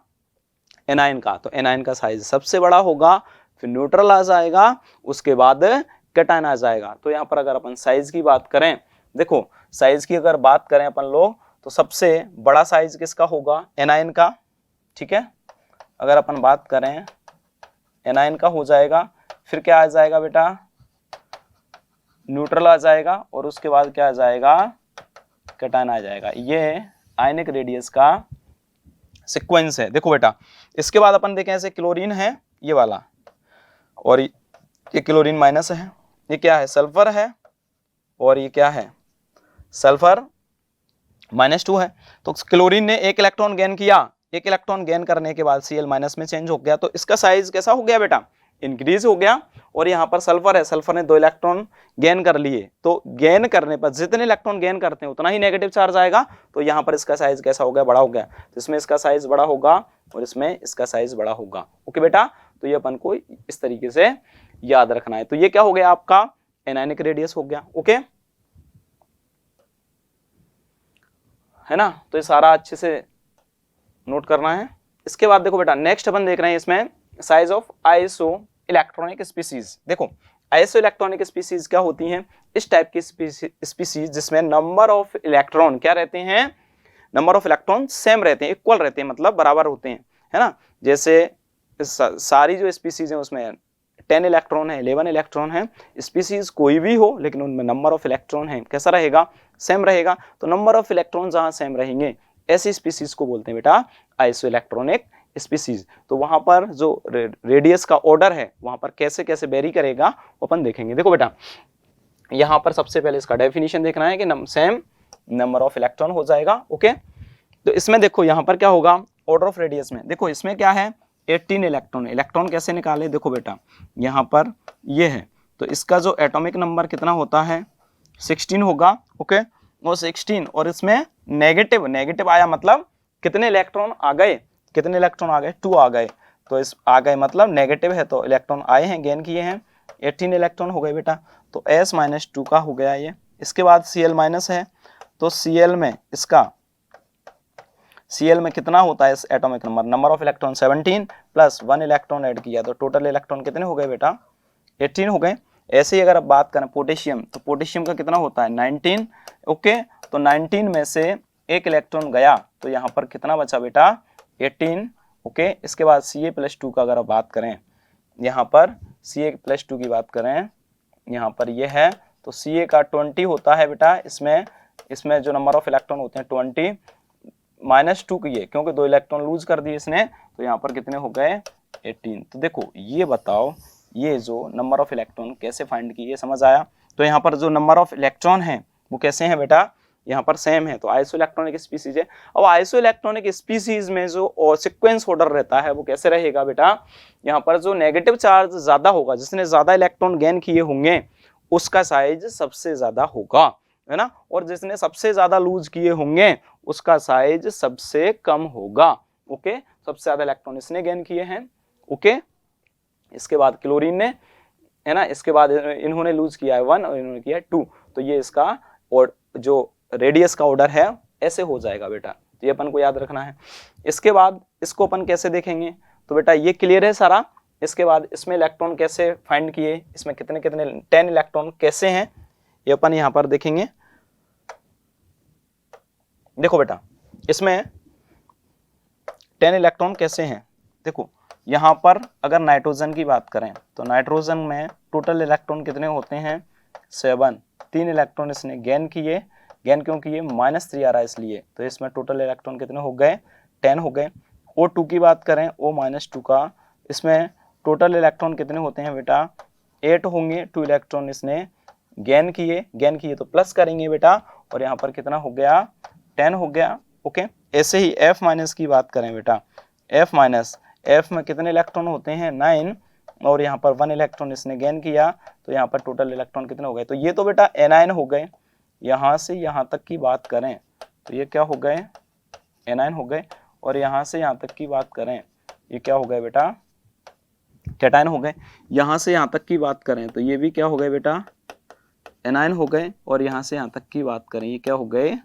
एनायन का। तो एनायन का साइज सबसे बड़ा होगा, फिर न्यूट्रल आ जाएगा, उसके बाद कैटायन आ जाएगा। तो यहाँ पर अगर अपन साइज की बात करें, देखो साइज की अगर बात करें अपन लोग, तो सबसे बड़ा साइज किसका होगा, एनायन का, ठीक है। अगर अपन बात करें एनायन का हो जाएगा, फिर क्या आ जाएगा बेटा, न्यूट्रल आ जाएगा, और उसके बाद क्या आ जाएगा, कैटायन आ जाएगा। ये आयनिक रेडियस का सीक्वेंस है। देखो बेटा इसके बाद अपन देखें, ऐसे क्लोरीन है ये वाला, और ये क्लोरीन माइनस है, ये क्या है, सल्फर है, और ये क्या है, सल्फर -2 है। तो क्लोरीन ने 1 इलेक्ट्रॉन गेन किया, एक इलेक्ट्रॉन गेन करने के बाद Cl माइनस में चेंज हो गया, तो इसका साइज कैसा हो गया बेटा, इंक्रीज हो गया। और यहाँ पर सल्फर है, सल्फर ने 2 इलेक्ट्रॉन गेन कर लिए, तो गेन करने पर जितने इलेक्ट्रॉन गेन करते हैं उतना ही नेगेटिव चार्ज आएगा, तो यहाँ पर इसका साइज कैसा हो गया, बड़ा हो गया। तो इसमें इसका साइज बड़ा होगा और इसमें इसका साइज बड़ा होगा। ओके बेटा, तो ये अपन को इस तरीके से याद रखना है। तो ये क्या हो गया आपका एनायनिक रेडियस हो गया। ओके है ना, तो ये सारा अच्छे से नोट करना है। इसके बाद देखो बेटा नेक्स्ट अपन देख रहे हैं इसमें size of iso electronic species. देखो आइसो इलेक्ट्रॉनिक स्पीसीज क्या होती हैं, इस टाइप की स्पीसीज जिसमें नंबर ऑफ इलेक्ट्रॉन क्या रहते हैं, नंबर ऑफ इलेक्ट्रॉन सेम रहते हैं, इक्वल रहते हैं, मतलब बराबर होते हैं, है ना। जैसे सारी जो स्पीसीज हैं उसमें 10 इलेक्ट्रॉन है, 11 इलेक्ट्रॉन है, स्पीसीज कोई भी हो लेकिन उनमें नंबर ऑफ इलेक्ट्रॉन है कैसा रहेगा, सेम रहेगा। तो नंबर ऑफ इलेक्ट्रॉन जहां सेम रहेंगे ऐसी स्पीसीज को बोलते हैं बेटा आइसो इलेक्ट्रॉनिक स्पीसीज। तो वहां पर जो रेडियस का ऑर्डर है वहां पर कैसे कैसे वेरी करेगा वो अपन देखेंगे। देखो बेटा यहाँ पर सबसे पहले इसका डेफिनेशन देखना है कि सेम नंबर ऑफ इलेक्ट्रॉन हो जाएगा। ओके, तो इसमें देखो यहाँ पर क्या होगा ऑर्डर ऑफ रेडियस में, देखो इसमें क्या है 18 इलेक्ट्रॉन। इलेक्ट्रॉन कैसे निकाले, देखो बेटा यहाँ पर ये है, तो इसका जो एटॉमिक नंबर कितना होता है 16 होगा। ओके, वो 16 और इसमें नेगेटिव आया, मतलब कितने इलेक्ट्रॉन आ गए, कितने इलेक्ट्रॉन आ गए 2 आ गए, तो इस आ गए मतलब नेगेटिव है, तो इलेक्ट्रॉन आए हैं गेन किए हैं 18 इलेक्ट्रॉन हो गए बेटा, तो S-2 का हो गया ये। इसके बाद Cl माइनस है, तो Cl में इसका Cl में कितना होता है इस atomic number of electron 17 plus 1 electron add किया, तो टोटल इलेक्ट्रॉन कितने हो गए बेटा 18 हो गए। ऐसे ही अगर आप बात करें पोटेशियम, तो पोटेशियम का कितना होता है 19। ओके, तो 19 में से एक इलेक्ट्रॉन गया, तो यहाँ पर कितना बचा बेटा 18। ओके, इसके बाद Ca+2 का अगर आप बात करें, यहाँ पर Ca+2 की बात करें, यहाँ पर ये है, तो Ca का 20 होता है बेटा, इसमें जो नंबर ऑफ इलेक्ट्रॉन होते हैं 20 -2 किए, क्योंकि 2 इलेक्ट्रॉन लूज कर दिए इसने, तो यहाँ पर कितने हो गए 18। तो देखो ये बताओ ये जो नंबर ऑफ इलेक्ट्रॉन कैसे फाइंड किए, समझ आया। तो यहाँ पर जो नंबर ऑफ इलेक्ट्रॉन है वो कैसे हैं बेटा, यहाँ पर सेम है, तो आइसो इलेक्ट्रॉनिक स्पीसीज है। अब आइसो इलेक्ट्रॉनिक स्पीसीज में जो सीक्वेंस ऑर्डर रहता है वो कैसे रहेगा बेटा, यहाँ पर जो नेगेटिव चार्ज ज्यादा होगा, जिसने ज्यादा इलेक्ट्रॉन गेन किए होंगे उसका साइज सबसे ज्यादा होगा, है ना, और जिसने सबसे ज्यादा लूज किए होंगे उसका साइज सबसे कम होगा। ओके, सबसे ज्यादा इलेक्ट्रॉन इसने गेन किए हैं। ओके, इसके बाद क्लोरीन ने, है ना, इसके बाद इन्होंने लूज किया है 1 और इन्होंने किया है 2, तो ये इसका और जो रेडियस का ऑर्डर है ऐसे हो जाएगा बेटा, तो ये अपन को याद रखना है। इसके बाद इसको अपन कैसे देखेंगे, तो बेटा ये क्लियर है सारा। इसके बाद इसमें इलेक्ट्रॉन कैसे फाइंड किए, इसमें कितने कितने 10 इलेक्ट्रॉन कैसे हैं ये अपन यहाँ पर देखेंगे। देखो बेटा इसमें 10 इलेक्ट्रॉन कैसे हैं, देखो यहाँ पर अगर नाइट्रोजन की बात करें तो नाइट्रोजन में टोटल इलेक्ट्रॉन कितने होते हैं 7, 3 इलेक्ट्रॉन इसने गेन किए, गेन क्यों किए -3 आ रहा है इसलिए, तो इसमें टोटल इलेक्ट्रॉन कितने हो गए 10 हो गए। O2 की बात करें O-2 का, इसमें टोटल इलेक्ट्रॉन कितने होते हैं बेटा 8 होंगे, 2 इलेक्ट्रॉन इसने गेन किए तो प्लस करेंगे बेटा, और यहाँ पर कितना हो गया 10 हो गया। ओके, ऐसे ही F- की बात करें बेटा, F में कितने इलेक्ट्रॉन होते हैं 9, और यहाँ पर 1 इलेक्ट्रॉन इसने गेन किया, तो यहाँ पर टोटल इलेक्ट्रॉन कितने हो गए, तो ये तो बेटा एनायन हो गए। यहाँ से यहाँ तक की बात करें तो ये क्या हो गए एनायन हो गए, और यहाँ से यहाँ तक की बात करें ये क्या हो गए बेटा कैटायन हो गए। यहाँ से यहाँ तक की बात करें तो ये भी क्या हो गए बेटा एनायन हो गए, और यहाँ से यहाँ तक की बात करें ये क्या हो गए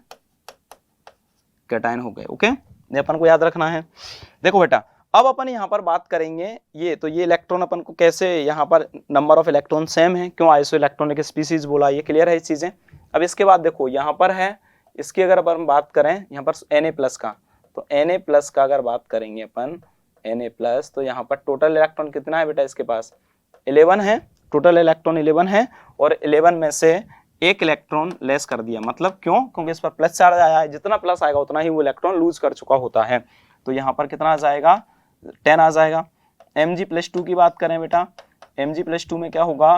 कैटायन हो गए। ओके, ये अपन को याद रखना है। देखो बेटा अब अपन यहाँ पर बात करेंगे ये, तो ये इलेक्ट्रॉन अपन को कैसे, यहाँ पर नंबर ऑफ इलेक्ट्रॉन सेम है, क्यों आइसो इलेक्ट्रॉनिक स्पीसीज बोला, ये क्लियर है इस चीजें। अब इसके बाद देखो यहाँ पर है, इसकी अगर अपन बात करें यहाँ पर Na+ का, तो Na+ का अगर बात करेंगे अपन Na+, तो यहाँ पर टोटल इलेक्ट्रॉन कितना है बेटा इसके पास 11 है, टोटल इलेक्ट्रॉन 11 है, और 11 में से एक इलेक्ट्रॉन लेस कर दिया, मतलब क्यों, क्योंकि इस पर प्लस चार्ज आया है, जितना प्लस आएगा उतना ही वो इलेक्ट्रॉन लूज कर चुका होता है, तो यहाँ पर कितना आ जाएगा 10 आ जाएगा। Mg+2 की बात करें बेटा, Mg+2 में क्या होगा,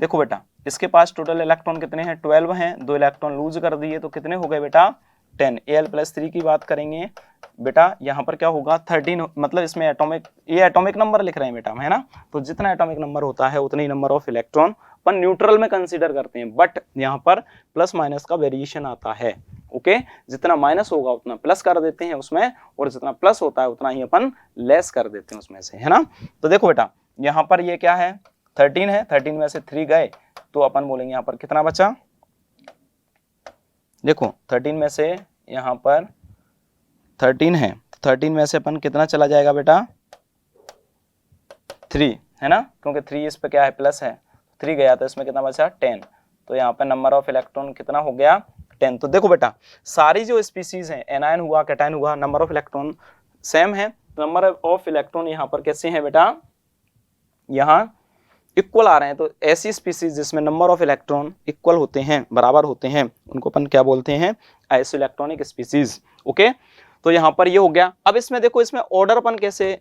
देखो बेटा इसके पास टोटल इलेक्ट्रॉन कितने हैं 12 हैं, 2 इलेक्ट्रॉन लूज कर दिए तो कितने हो गए बेटा 10, Al+3 की बात करेंगे बेटा, यहाँ पर क्या होगा 13, मतलब इसमें एटॉमिक, ये एटॉमिक नंबर लिख रहे हैं बेटा, है ना, तो जितना एटॉमिक नंबर होता है उतनी number of electron upon neutral में कंसीडर करते हैं, बट यहाँ पर प्लस माइनस का वेरिएशन आता है। ओके, जितना माइनस होगा उतना प्लस कर देते हैं उसमें, और जितना प्लस होता है उतना ही अपन लेस कर देते हैं उसमें से, है ना। तो देखो बेटा, यहाँ पर ये क्या है 13 है, 13 में से 3 गए तो अपन बोलेंगे यहाँ पर कितना बचा, देखो 13 में से यहाँ पर 13 है, 13 में से अपन कितना चला जाएगा बेटा 3, है ना, क्योंकि 3 इस पे क्या है प्लस है, 3 गया तो इसमें कितना बचा 10, तो यहाँ पर नंबर ऑफ इलेक्ट्रॉन कितना हो गया 10। तो देखो बेटा, सारी जो स्पीसीज हैं, एनायन हुआ, कैटायन हुआ, नंबर ऑफ इलेक्ट्रॉन सेम है, नंबर ऑफ इलेक्ट्रॉन यहाँ पर कैसे हैं बेटा, यहाँ इक्वल आ रहे हैं। तो ऐसी स्पीसीज जिसमें नंबर ऑफ इलेक्ट्रॉन इक्वल होते हैं, बराबर होते हैं, उनको अपन क्या बोलते हैं, आइसोइलेक्ट्रॉनिक स्पीसीज। ओके, तो यहाँ पर ये हो गया। अब इसमें देखो, इसमें ऑर्डर अपन कैसे,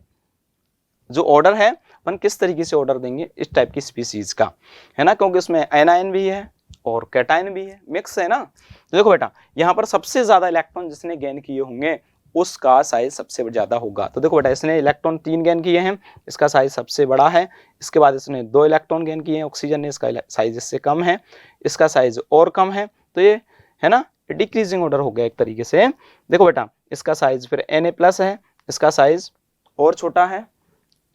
जो ऑर्डर है अपन किस तरीके से ऑर्डर देंगे इस टाइप की स्पीसीज का, है ना, क्योंकि इसमें एनायन भी है और कैटायन भी है, मिक्स है ना। तो देखो बेटा, यहाँ पर सबसे ज्यादा इलेक्ट्रॉन जिसने गेन किए होंगे उसका साइज सबसे ज्यादा होगा। तो देखो बेटा, इसने इलेक्ट्रॉन 3 गेन किए हैं, इसका साइज सबसे बड़ा है। इसके बाद इसने 2 इलेक्ट्रॉन गेन किए हैं ऑक्सीजन ने, इसका साइज इससे कम है, इसका साइज और कम है। तो ये है ना डिक्रीजिंग ऑर्डर हो गया एक तरीके से। देखो बेटा, इसका साइज फिर Na+ है, इसका साइज और छोटा है,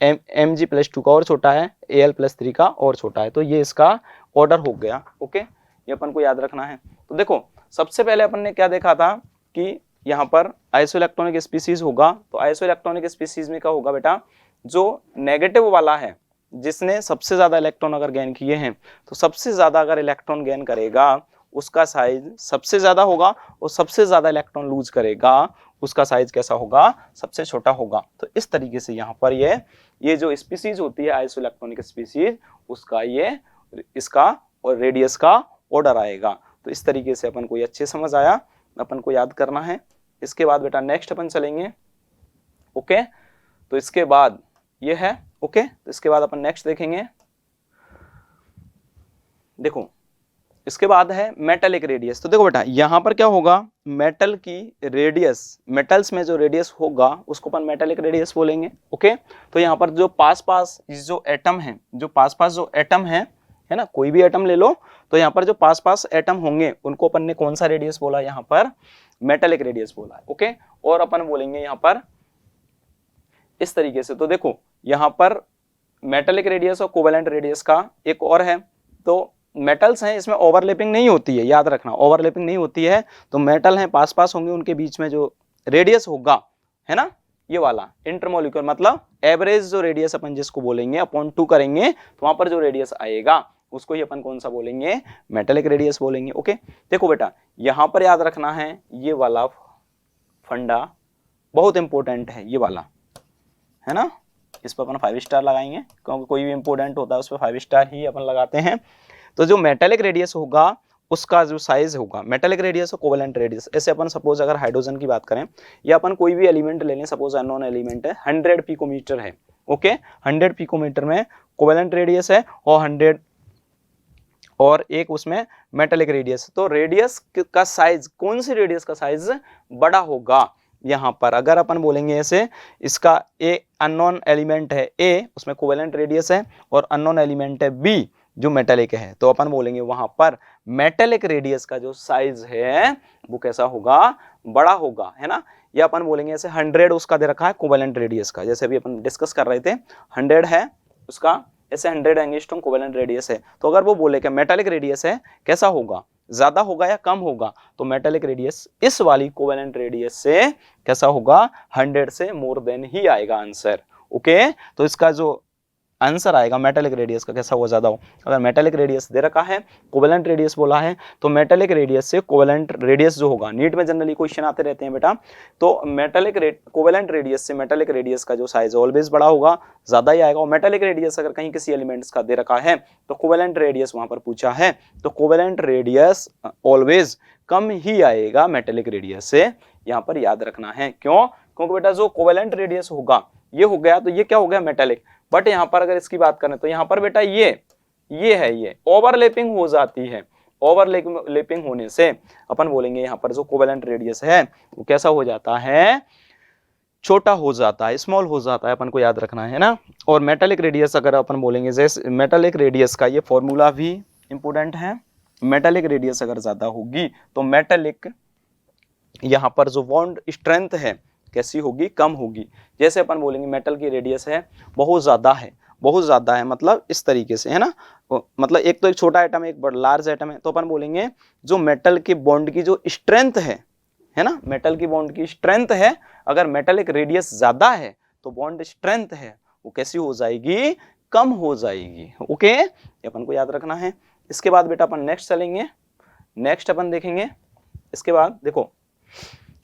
Mg+2 का और छोटा है, Al+3 का और छोटा है। तो ये इसका ऑर्डर हो गया। ओके, ये अपन को याद रखना है। तो देखो, सबसे पहले अपन ने क्या देखा था कि यहाँ पर आइसोइलेक्ट्रॉनिक स्पीसीज होगा। तो आइसोइलेक्ट्रॉनिक स्पीसीज में क्या होगा बेटा, जो नेगेटिव वाला है, जिसने सबसे ज्यादा इलेक्ट्रॉन अगर गेन किए हैं, तो सबसे ज्यादा अगर इलेक्ट्रॉन गेन करेगा उसका साइज सबसे ज्यादा होगा, और सबसे ज्यादा इलेक्ट्रॉन लूज करेगा उसका साइज कैसा होगा, सबसे छोटा होगा। तो इस तरीके से यहाँ पर ये जो स्पीसीज होती है आइसोइलेक्ट्रॉनिक स्पीसीज, उसका ये इसका और रेडियस का ऑर्डर आएगा। तो इस तरीके से अपन को ये अच्छे समझ आया, अपन को याद करना है। इसके बाद बेटा नेक्स्ट अपन चलेंगे। ओके, तो इसके बाद ये है। ओके, तो इसके बाद अपन नेक्स्ट देखेंगे। देखो, इसके बाद है मेटालिक रेडियस। तो देखो बेटा, यहां पर क्या होगा, मेटल की रेडियस, मेटल्स में जो रेडियस होगा उसको अपन मेटालिक रेडियस बोलेंगे। ओके, तो यहाँ पर जो पास जो एटम है, जो पास जो एटम है ना, कोई भी एटम ले लो, तो यहाँ पर जो पास एटम होंगे उनको अपन ने कौन सा रेडियस बोला, यहाँ पर मेटालिक रेडियस बोला है। ओके, और अपन बोलेंगे यहाँ पर इस तरीके से। तो देखो, यहाँ पर मेटालिक रेडियस और कोवेलेंट रेडियस का एक और है। तो मेटल्स हैं, इसमें ओवरलैपिंग नहीं होती है, याद रखना, ओवरलैपिंग नहीं होती है। तो मेटल हैं, पास होंगे, उनके बीच में जो रेडियस होगा, है ना, ये वाला इंटरमोलिक्यूलर, मतलब एवरेज जो रेडियस अपन जिसको बोलेंगे अपॉन 2 करेंगे, तो वहां पर जो रेडियस आएगा उसको ही अपन कौन सा बोलेंगे, मेटालिक रेडियस बोलेंगे। ओके, देखो बेटा, यहां पर याद रखना है, ये वाला फंडा बहुत इंपॉर्टेंट है, ये वाला, है ना, इस पर अपन 5 स्टार लगाएंगे, क्योंकि कोई भी इंपॉर्टेंट होता है उस पर 5 स्टार ही अपन लगाते हैं। तो जो मेटालिक रेडियस होगा उसका जो साइज होगा, मेटालिक रेडियस और कोवेलेंट रेडियस, ऐसे अपन सपोज अगर हाइड्रोजन की बात करें या अपन कोई भी एलिमेंट ले लें, सपोज अननोन एलिमेंट है, 100 पिकोमीटर है। ओके, 100 पिकोमीटर में कोवेलेंट रेडियस है और 100 और एक उसमें मेटालिक रेडियस। तो रेडियस का साइज, कौन सी रेडियस का साइज बड़ा होगा, यहाँ पर अगर अपन बोलेंगे ऐसे, इसका ए अननोन एलिमेंट है ए, उसमें कोवेलेंट रेडियस है, और अननोन एलिमेंट है बी जो मेटालिक है, तो अपन बोलेंगे वहां पर मेटालिक रेडियस का जो साइज है वो कैसा होगा, बड़ा होगा, है ना। या अपन बोलेंगे ऐसे 100 उसका दे रखा है कोवेलेंट रेडियस का, जैसे अभी अपन डिस्कस कर रहे थे, 100 है उसका, ऐसे 100 एंगस्ट्रॉम कोवेलेंट रेडियस है। तो अगर वो बोले कि मेटालिक रेडियस है, कैसा होगा, ज्यादा होगा या कम होगा, तो मेटालिक रेडियस इस वाली कोवेलेंट रेडियस से कैसा होगा, 100 से मोर देन ही आएगा आंसर। ओके, तो इसका जो आंसर आएगा मेटालिक रेडियस का कैसा हो, ज्यादा हो। अगर मेटालिक रेडियस दे रखा है, कोवेलेंट रेडियस बोला है, तो मेटालिक रेडियस से कोवेलेंट रेडियस जो होगा, नीट में जनरली क्वेश्चन आते रहते हैं बेटा, तो कोवेलेंट रेडियस से मेटालिक रेडियस का जो साइज ऑलवेज बड़ा होगा, ज्यादा ही आएगा। और मेटालिक रेडियस अगर कहीं किसी एलिमेंट्स का दे रखा है तो कोवेलेंट रेडियस वहां पर पूछा है, तो कोवेलेंट रेडियस ऑलवेज कम ही आएगा मेटालिक रेडियस से, यहाँ पर याद रखना है। क्यों, क्योंकि बेटा जो कोवेलेंट रेडियस होगा ये हो गया, तो ये क्या हो गया, मेटालिक। बट यहाँ पर अगर इसकी बात करें तो यहाँ पर बेटा ये है, ये ओवरलैपिंग हो जाती है, ओवरलैपिंग होने से अपन बोलेंगे यहाँ पर जो कोवेलेंट रेडियस है वो कैसा हो जाता है, छोटा हो जाता है, स्मॉल हो जाता है, अपन को याद रखना है ना। और मेटालिक रेडियस अगर अपन बोलेंगे, जैसे मेटालिक रेडियस का ये फॉर्मूला भी इंपोर्टेंट है। मेटालिक रेडियस अगर ज्यादा होगी तो मेटालिक यहाँ पर जो बॉन्ड स्ट्रेंथ है कैसी होगी, कम होगी। जैसे अपन बोलेंगे मेटल की रेडियस है बहुत ज्यादा है, बहुत ज्यादा है, मतलब इस तरीके से है ना, मतलब एक तो एक छोटा एटम है, एक बड़ा लार्ज एटम है, तो अपन बोलेंगे जो मेटल के बॉन्ड की जो स्ट्रेंथ है ना, मेटल की बॉन्ड की स्ट्रेंथ है, अगर मेटालिक रेडियस ज्यादा है तो बॉन्ड स्ट्रेंथ है वो कैसी हो जाएगी, कम हो जाएगी। ओके, ये अपन को याद रखना है। इसके बाद बेटा अपन नेक्स्ट चलेंगे, नेक्स्ट अपन देखेंगे। इसके बाद देखो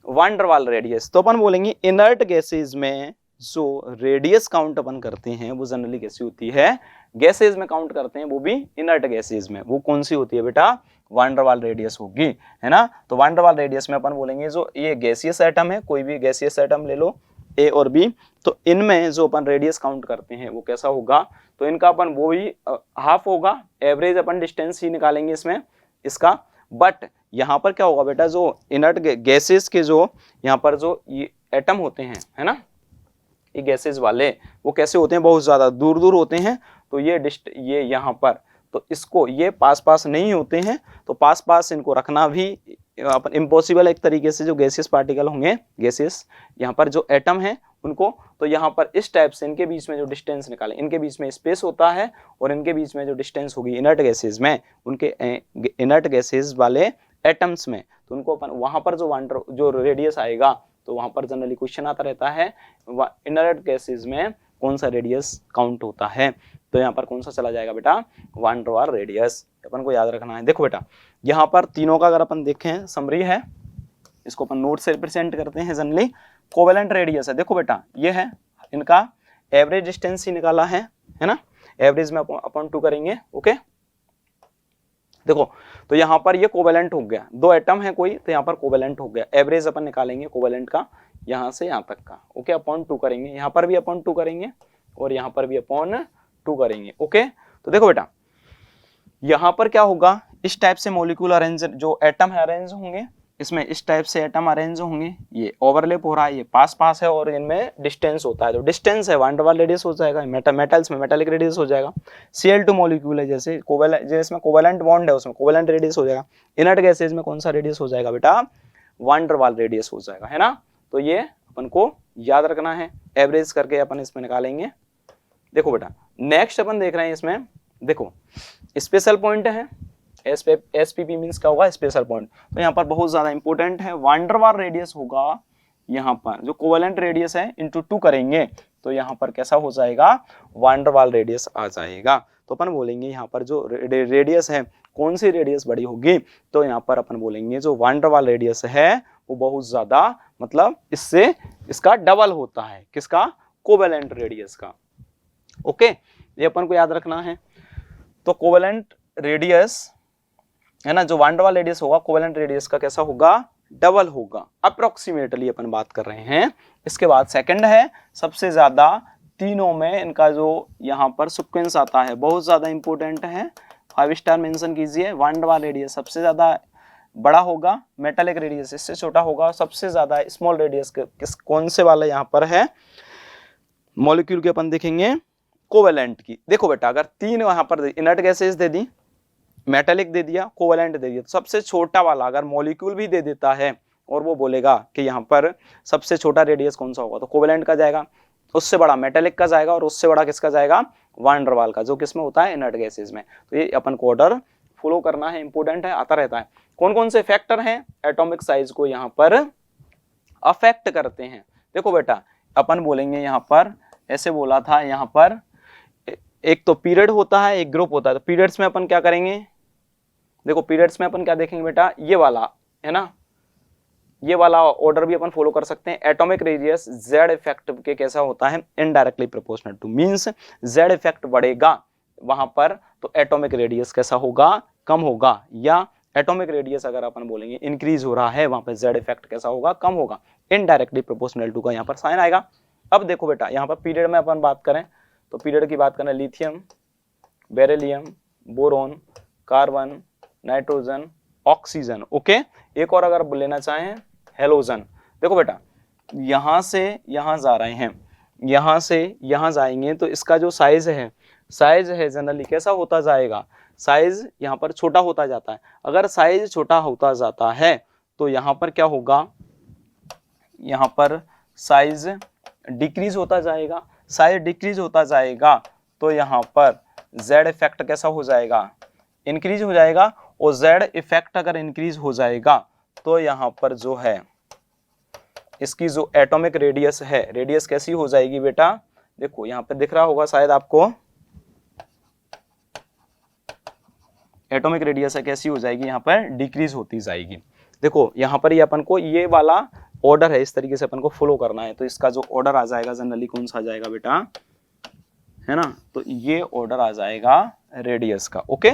वान डर वाल रेडियस, तो अपन बोलेंगे इनर्ट गैसेज में जो रेडियस काउंट अपन करते हैं वो जनरली कैसी होती है, गैसेज में काउंट करते हैं वो भी इनर्ट गैसेज में, वो कौन सी होती है बेटा, वान डर वाल रेडियस होगी, है ना। तो वान डर वाल रेडियस में अपन बोलेंगे जो ये गैसियस एटम है, कोई भी गैसियस एटम ले लो ए और बी, तो इनमें जो अपन रेडियस काउंट करते हैं वो कैसा होगा, तो इनका अपन वो ही हाफ होगा, एवरेज अपन डिस्टेंस ही निकालेंगे इसमें इसका। बट यहाँ पर क्या होगा बेटा, जो इनर्ट गैसेस के जो यहाँ पर जो ये एटम होते हैं, है ना, ये गैसेस वाले वो कैसे होते हैं, बहुत ज्यादा दूर दूर होते हैं, तो ये यहाँ पर, तो इसको ये पास पास नहीं होते हैं, तो पास पास इनको रखना भी अपन इम्पॉसिबल एक तरीके से। जो गैसियस पार्टिकल होंगे, गैसेस यहाँ पर जो एटम है उनको, तो यहाँ पर इस टाइप से इनके बीच में जो डिस्टेंस निकालें, इनके बीच में स्पेस होता है और इनके बीच में जो डिस्टेंस होगी इनर्ट गैसेज में, उनके इनर्ट गैसेज वाले एटम्स में, तो उनको अपन वहां पर जो रेडियस आएगा, तो वहां पर जनरली क्वेश्चन आता रहता है इनर्ट गैसेज में कौन सा रेडियस काउंट होता है, तो यहाँ पर कौन सा चला जाएगा बेटा, वान डर वाल रेडियस, अपन को याद रखना है। देखो बेटा यहाँ पर तीनों का अगर अपन देखें समरी है, इसको अपन नोट से रिप्रेजेंट करते हैं जनरली। कोवेलेंट रेडियस है, देखो बेटा ये है इनका एवरेज डिस्टेंस ही निकाला है ना, एवरेज में अपन 2 करेंगे। ओके, देखो तो यहाँ पर ये कोवेलेंट हो गया, दो एटम है कोई, तो यहाँ पर कोवेलेंट हो गया, एवरेज अपन निकालेंगे कोवेलेंट का यहाँ से यहाँ तक का। ओके, अपॉन 2 करेंगे, यहाँ पर भी अपॉन 2 करेंगे और यहाँ पर भी अपॉन 2 करेंगे। ओके, तो देखो बेटा यहाँ पर क्या होगा, इस टाइप से मॉलिक्यूल अरेंज, जो एटम है अरेंज होंगे, इसमें इस टाइप से एटम अरेंज होंगे, ये ओवरलैप हो रहा है, ये पास पास है और इनमें डिस्टेंस होता है, तो डिस्टेंस है वान डर वाल रेडियस हो जाएगा। मेटल्स में मेटालिक रेडियस हो जाएगा। Cl2 मॉलिक्यूल है, जैसे जिसमें कोवेलेंट बॉन्ड है उसमें कोवेलेंट रेडियस हो जाएगा। इनर्ट गैसेज में कौन सा रेडियस हो जाएगा बेटा, वान डर वाल रेडियस हो जाएगा, है ना। तो ये अपन को याद रखना है, एवरेज करके अपन इसमें निकालेंगे। देखो बेटा नेक्स्ट अपन देख रहे हैं इसमें, देखो स्पेशल पॉइंट है, एसपीपी मींस क्या होगा, स्पेशल पॉइंट, तो यहाँ पर बहुत ज्यादा इंपॉर्टेंट है। वान डर वाल रेडियस होगा यहाँ पर, जो कोवेलेंट रेडियस है इंटू 2 करेंगे तो यहाँ पर कैसा हो जाएगा, वान डर वाल रेडियस आ जाएगा। तो अपन बोलेंगे यहाँ पर जो रेडियस है, कौन सी रेडियस बड़ी होगी, तो यहाँ पर अपन बोलेंगे जो वान डर वाल रेडियस है वो बहुत ज्यादा, मतलब इससे इसका डबल होता है, किसका, कोवेलेंट रेडियस का। ओके, ये अपन को याद रखना है। तो कोवेलेंट रेडियस है ना, जो वान डर वाल रेडियस होगा कोवेलेंट रेडियस का कैसा होगा, डबल होगा, अप्रोक्सीमेटली अपन बात कर रहे हैं। इसके बाद सेकंड है, सबसे ज्यादा तीनों में इनका जो यहाँ पर सीक्वेंस आता है बहुत ज्यादा इंपॉर्टेंट है, 5 स्टार मेंशन कीजिए। वान डर वाल रेडियस सबसे ज्यादा बड़ा होगा, मेटालिक रेडियस इससे छोटा होगा, सबसे ज्यादा स्मॉल रेडियस किस कौन से वाला यहाँ पर है मॉलिक्यूल के अपन देखेंगे, कोवेलेंट की। देखो बेटा अगर 3 यहाँ पर इनर्ट गैसेज दे दी, मेटालिक दे दिया, कोवेलेंट दे दिया, तो सबसे छोटा वाला अगर मॉलिक्यूल भी दे देता है और वो बोलेगा कि यहाँ पर सबसे छोटा रेडियस कौन सा होगा, तो कोवेलेंट का जाएगा, उससे बड़ा मेटालिक का जाएगा और उससे बड़ा किसका जाएगा, वान डर वाल का, जो किसमें होता है, इनर्ट गैसेज में। तो ये अपन को ऑर्डर फॉलो करना है, इंपॉर्टेंट है, आता रहता है। कौन कौन से फैक्टर हैं एटॉमिक साइज को यहाँ पर अफेक्ट करते हैं। देखो बेटा अपन बोलेंगे यहाँ पर, ऐसे बोला था यहाँ पर, एक तो पीरियड होता है, एक ग्रुप होता है। तो पीरियड्स में अपन क्या करेंगे, देखो पीरियड्स में अपन क्या देखेंगे बेटा, ये वाला है ना, ये वाला ऑर्डर भी अपन फॉलो कर सकते हैं। एटॉमिक रेडियस जेड इफेक्ट के कैसा होता है, indirectly proportional to, means Z effect बढ़ेगा वहां पर तो एटॉमिक रेडियस कैसा होगा, कम होगा, या एटॉमिक रेडियस अगर अपन बोलेंगे इंक्रीज हो रहा है वहां पर जेड इफेक्ट कैसा होगा, कम होगा, इनडायरेक्टली प्रोपोर्शनल टू का यहाँ पर साइन आएगा। अब देखो बेटा यहाँ पर पीरियड में अपन बात करें तो पीरियड की बात करें, lithium, beryllium, boron, carbon, nitrogen, oxygen. Okay, एक और अगर लेना चाहें हेलोजन। देखो बेटा, यहां से यहां जा रहे हैं, यहां से यहां जाएंगे तो इसका जो साइज है जनरली कैसा होता जाएगा, साइज यहाँ पर छोटा होता जाता है। अगर साइज छोटा होता जाता है तो यहाँ पर क्या होगा, यहाँ पर साइज डिक्रीज होता जाएगा। साइज डिक्रीज होता जाएगा तो यहाँ पर जेड इफेक्ट कैसा हो जाएगा, इंक्रीज हो जाएगा। और जेड इफेक्ट अगर इंक्रीज हो जाएगा तो यहाँ पर जो है इसकी जो एटॉमिक रेडियस है, रेडियस कैसी हो जाएगी बेटा, देखो यहाँ पर दिख रहा होगा शायद आपको, एटॉमिक रेडियस है कैसी हो जाएगी, यहाँ पर डिक्रीज होती जाएगी। देखो यहाँ पर ये अपन को ये वाला ऑर्डर है, इस तरीके से अपन को फॉलो करना है। तो इसका जो ऑर्डर आ जाएगा जनरली कौन सा आ जाएगा बेटा, है ना, तो ये ऑर्डर आ जाएगा रेडियस का। ओके,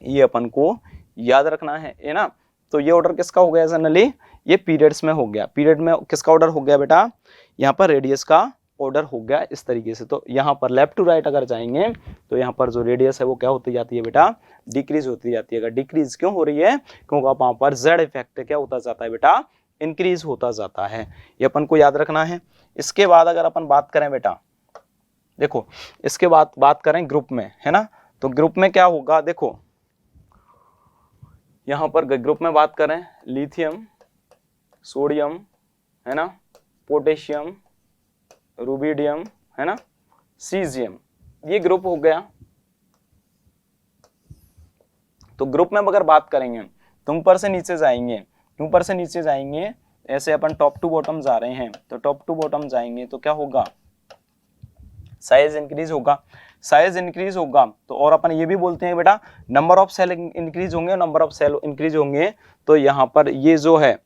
ये अपन को याद रखना है ना। तो ये ऑर्डर किसका हो गया जनरली, ये पीरियड्स में हो गया। पीरियड में किसका ऑर्डर हो गया बेटा, यहाँ पर रेडियस का ऑर्डर हो गया इस तरीके से। तो यहाँ पर लेफ्ट टू राइट अगर जाएंगे तो यहाँ पर जो रेडियस है वो क्या होती जाती है बेटा, डिक्रीज होती जाती है। अगर डिक्रीज क्यों हो रही है, क्योंकि वहां पर जेड इफेक्ट क्या होता जाता है बेटा, इंक्रीज होता जाता है। ये अपन को याद रखना है। इसके बाद अगर अपन बात करें बेटा, देखो इसके बाद बात करें ग्रुप में, है ना, तो ग्रुप में क्या होगा, देखो यहाँ पर ग्रुप में बात करें लिथियम, सोडियम, है ना, पोटेशियम, रुबिडियम, है ना, सीजियम, ये ग्रुप हो गया। तो ग्रुप में अगर बात करेंगे तो ऊपर से नीचे जाएंगे, ऊपर से नीचे जाएंगे, ऐसे अपन टॉप टू बॉटम जा रहे हैं तो टॉप टू बॉटम जाएंगे तो क्या होगा, साइज इंक्रीज होगा। साइज इंक्रीज होगा तो और अपन ये भी बोलते हैं बेटा नंबर ऑफ सेल इंक्रीज होंगे, नंबर ऑफ सेल इंक्रीज होंगे तो यहाँ पर ये जो है,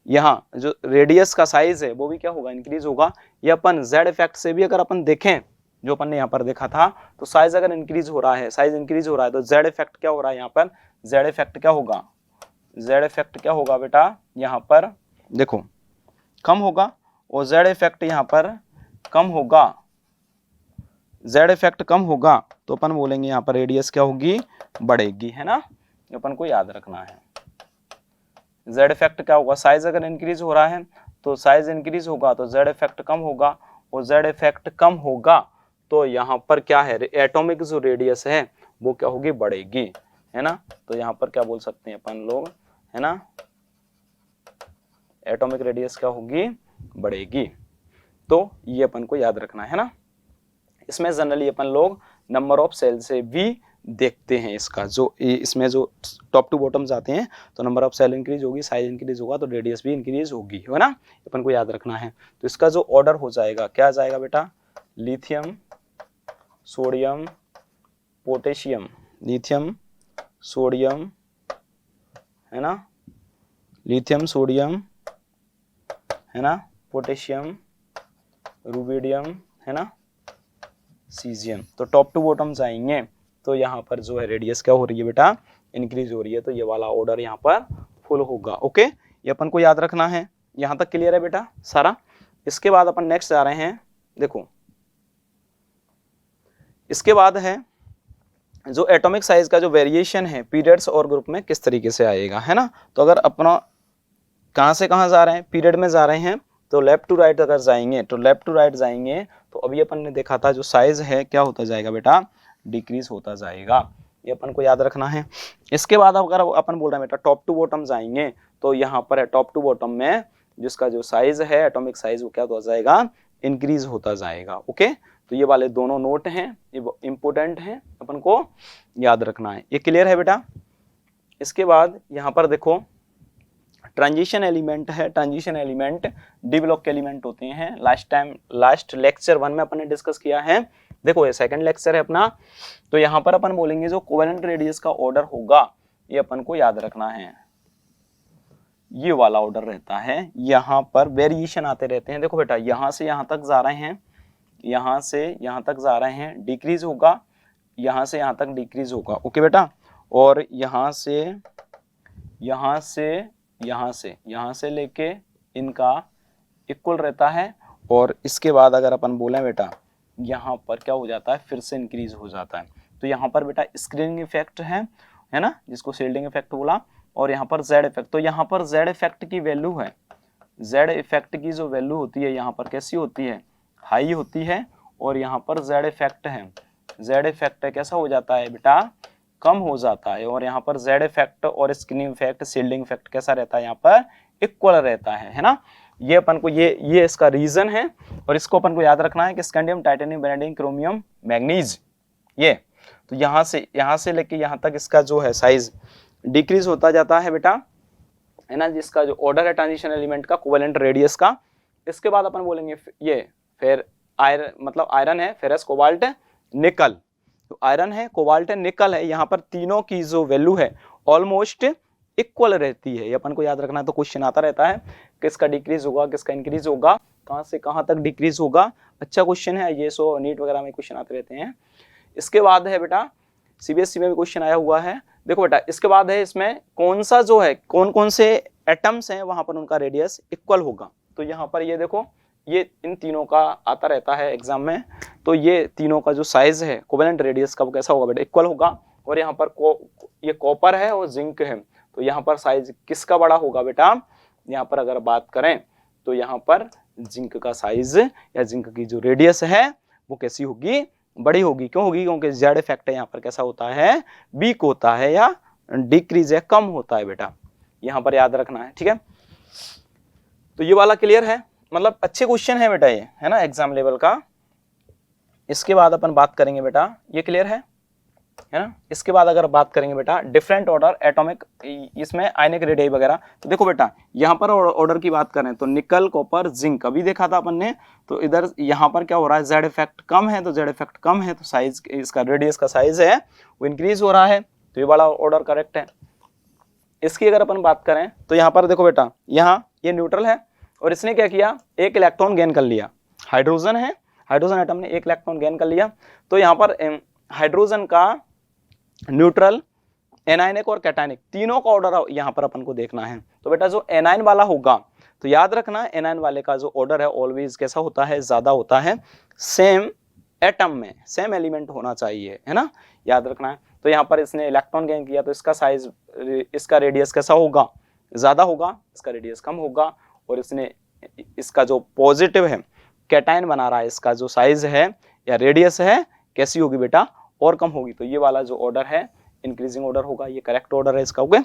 यहाँ जो रेडियस का साइज है वो भी क्या होगा, इंक्रीज होगा। ये अपन जेड इफेक्ट से भी अगर अपन देखें, जो अपन ने यहाँ पर देखा था, तो साइज अगर इंक्रीज हो रहा है, साइज इंक्रीज हो रहा है तो जेड इफेक्ट क्या हो रहा है, यहाँ पर जेड इफेक्ट क्या होगा, जेड इफेक्ट क्या होगा बेटा, यहाँ पर देखो कम होगा। और जेड इफेक्ट यहाँ पर कम होगा, जेड इफेक्ट कम होगा तो अपन बोलेंगे यहाँ पर रेडियस क्या होगी, बढ़ेगी, है ना, अपन को याद रखना है। जेड इफेक्ट क्या होगा, साइज अगर इंक्रीज हो रहा है तो साइज इंक्रीज होगा तो जेड इफेक्ट कम होगा, और जेड इफेक्ट कम होगा तो यहाँ पर क्या है, एटॉमिक जो रेडियस है वो क्या होगी, बढ़ेगी, है ना। तो यहाँ पर क्या बोल सकते हैं अपन लोग, है ना, एटॉमिक रेडियस क्या होगी, बढ़ेगी। तो ये अपन को याद रखना है ना। इसमें जनरली अपन लोग नंबर ऑफ सेल से भी देखते हैं इसका, जो इसमें जो टॉप टू बॉटम जाते हैं तो नंबर ऑफ सेल इंक्रीज होगी, साइज इंक्रीज होगा तो रेडियस भी इंक्रीज होगी, है ना, अपन को याद रखना है। तो इसका जो ऑर्डर हो जाएगा क्या आ जाएगा बेटा, lithium, sodium, potassium, lithium, sodium, है ना, लिथियम, सोडियम, है ना, पोटेशियम, रुबिडियम, है ना, सीजियम। तो टॉप टू बॉटम जाएंगे तो यहाँ पर जो है रेडियस क्या हो रही है बेटा, इंक्रीज हो रही है। तो ये वाला ऑर्डर यहाँ पर फुल होगा। ओके, ये अपन को याद रखना है। यहाँ तक क्लियर है बेटा सारा। इसके बाद अपन नेक्स्ट जा रहे हैं, देखो इसके बाद है जो एटॉमिक साइज का जो वेरिएशन है पीरियड्स और ग्रुप में किस तरीके से आएगा, है ना। तो अगर अपना कहाँ से कहाँ जा रहे हैं, पीरियड में जा रहे हैं तो लेफ्ट टू राइट अगर जाएंगे तो लेफ्ट टू राइट जाएंगे तो अभी अपन ने देखा था जो साइज है क्या होता जाएगा बेटा, डिक्रीज होता जाएगा। ये अपन को याद रखना है। इसके बाद अगर अपन बोल रहे हैं बेटा टॉप टू बॉटम जाएंगे तो यहाँ पर है टॉप टू बॉटम में जिसका जो साइज है एटॉमिक साइज वो क्या होता जाएगा, इंक्रीज होता जाएगा। ओके, तो ये वाले दोनों नोट हैं, ये इंपोर्टेंट हैं, अपन को याद रखना है। ये क्लियर है बेटा। इसके बाद यहाँ पर देखो ट्रांजिशन एलिमेंट है। ट्रांजिशन एलिमेंट डी ब्लॉक के एलिमेंट होते हैं। लास्ट लेक्चर 1 में अपन ने डिस्कस किया है। देखो ये सेकंड लेक्चर है अपना। तो यहाँ पर अपन बोलेंगे जो कोवेलेंट रेडियस का ऑर्डर होगा ये अपन को याद रखना है, ये वाला ऑर्डर रहता है। यहाँ पर वेरिएशन आते रहते हैं। देखो बेटा यहाँ से यहाँ तक जा रहे हैं, यहाँ से यहाँ तक जा रहे हैं, डिक्रीज होगा, यहाँ से यहाँ तक डिक्रीज होगा। ओके बेटा, और यहाँ से लेके इनका इक्वल रहता है। और इसके बाद अगर अपन बोलें बेटा यहाँ पर क्या हो जाता है, फिर से इंक्रीज हो जाता है। तो यहाँ पर बेटा स्क्रीनिंग इफेक्ट है है ना, जिसको शील्डिंग इफेक्ट बोला, और यहाँ पर जेड इफेक्ट। तो यहाँ पर जेड इफेक्ट की वैल्यू है, जेड इफेक्ट की जो वैल्यू होती है यहाँ पर कैसी होती है, हाई होती है, और यहाँ पर जेड इफेक्ट है, जेड इफेक्ट कैसा हो जाता है बेटा, कम हो जाता है। और यहाँ पर जेड इफेक्ट और स्क्रीनिंग इफेक्ट, शील्डिंग इफेक्ट कैसा रहता है, यहाँ पर इक्वल रहता है ना। ये अपन को ये इसका रीजन है, और इसको अपन को याद रखना है कि scandium, titanium, vanadium, chromium, manganese, ये तो यहाँ से लेके यहाँ तक इसका जो है साइज डिक्रीज होता जाता है बेटा, है ना, जिसका जो ऑर्डर है ट्रांजिशन एलिमेंट का, कोवेलेंट रेडियस का। इसके बाद अपन बोलेंगे ये फिर आयरन, मतलब आयरन है, फेरस, कोबाल्ट, निकल। तो आयरन है, कोबाल्ट है, निकल है, यहाँ पर तीनों की जो वैल्यू है ऑलमोस्ट इक्वल रहती है। ये अपन को याद रखना है। तो क्वेश्चन आता रहता है किसका डिक्रीज होगा, किसका इंक्रीज होगा, कहाँ से कहाँ तक डिक्रीज होगा। अच्छा क्वेश्चन है ये, सो नीट वगैरह में क्वेश्चन आते रहते हैं। इसके बाद है बेटा सीबीएसई में भी क्वेश्चन आया हुआ है। देखो बेटा इसके बाद है इसमें कौन सा जो है, कौन कौन से एटम्स हैं वहां पर उनका रेडियस इक्वल होगा। तो यहाँ पर ये देखो, ये इन तीनों का आता रहता है एग्जाम में। तो ये तीनों का जो साइज है कोवेलेंट रेडियस का वो कैसा होगा बेटा, इक्वल होगा। और यहाँ पर ये कॉपर है और जिंक है, तो यहाँ पर साइज किसका बड़ा होगा बेटा, यहाँ पर अगर बात करें तो यहाँ पर जिंक का साइज या जिंक की जो रेडियस है वो कैसी होगी, बड़ी होगी। क्यों होगी, क्योंकि जेड इफेक्ट है यहाँ पर कैसा होता है, वीक होता है या डिक्रीज है, कम होता है बेटा, यहाँ पर याद रखना है। ठीक है, तो ये वाला क्लियर है, मतलब अच्छे क्वेश्चन है बेटा ये, है ना, एग्जाम लेवल का। इसके बाद अपन बात करेंगे बेटा, ये क्लियर है ना। इसके बाद अगर बात करेंगे बेटा डिफरेंट ऑर्डर एटॉमिक, इसमें आयनिक रेडियाई वगैरह। तो देखो बेटा यहाँ पर ऑर्डर की बात करें तो निकल, कॉपर, जिंक अभी देखा था अपन ने। तो इधर यहाँ पर क्या हो रहा है, जेड इफेक्ट कम है, तो जेड इफेक्ट कम है तो साइज, इसका रेडियस का साइज है वो इंक्रीज हो रहा है। तो ये वाला ऑर्डर करेक्ट है। इसकी अगर अपन बात करें तो यहाँ पर देखो बेटा, यहाँ ये न्यूट्रल है और इसने क्या किया, एक इलेक्ट्रॉन गेन कर लिया। हाइड्रोजन है, हाइड्रोजन एटम ने एक इलेक्ट्रॉन गेन कर लिया। तो यहाँ पर हाइड्रोजन का न्यूट्रल, एनायनिक और कैटायनिक तीनों का ऑर्डर यहाँ पर अपन को देखना है। तो बेटा जो एनायन वाला होगा तो याद रखना एनायन वाले का जो ऑर्डर है ऑलवेज कैसा होता है, ज्यादा होता है। सेम एटम में सेम एलिमेंट होना चाहिए, है ना, याद रखना है। तो यहाँ पर इसने इलेक्ट्रॉन गेन किया तो इसका साइज, इसका रेडियस कैसा होगा, ज्यादा होगा, इसका रेडियस कम होगा। और इसने इसका जो पॉजिटिव है कैटायन बना रहा है, इसका जो साइज है या रेडियस है कैसी होगी बेटा, और कम होगी। तो ये वाला जो ऑर्डर है इंक्रीजिंग ऑर्डर होगा, ये करेक्ट ऑर्डर है इसका। ओके,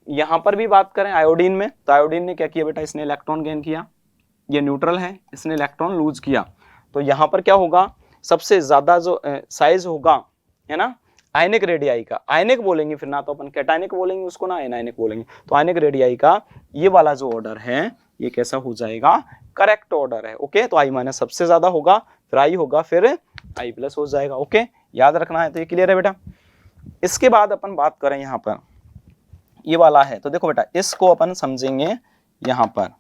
यहाँ पर भी बात करें आयोडीन में, तो आयोडीन ने क्या किया बेटा, इसने इलेक्ट्रॉन गेन किया, ये न्यूट्रल है, इसने इलेक्ट्रॉन लूज किया। तो यहाँ पर क्या होगा, सबसे ज्यादा जो साइज होगा, है ना, आयनिक रेडियाई का, आयनिक बोलेंगे फिर, ना तो अपन कैटायनिक बोलेंगे उसको ना एनायनिक बोलेंगे। तो आयनिक रेडियाई का ये वाला जो ऑर्डर है ये कैसा हो जाएगा, करेक्ट ऑर्डर है। ओके, तो आई माइनस सबसे ज्यादा होगा, फिर आई होगा, फिर आई प्लस हो जाएगा। ओके, याद रखना है। तो ये क्लियर है बेटा। इसके बाद अपन बात करें यहाँ पर ये वाला है, तो देखो बेटा इसको अपन समझेंगे। यहाँ पर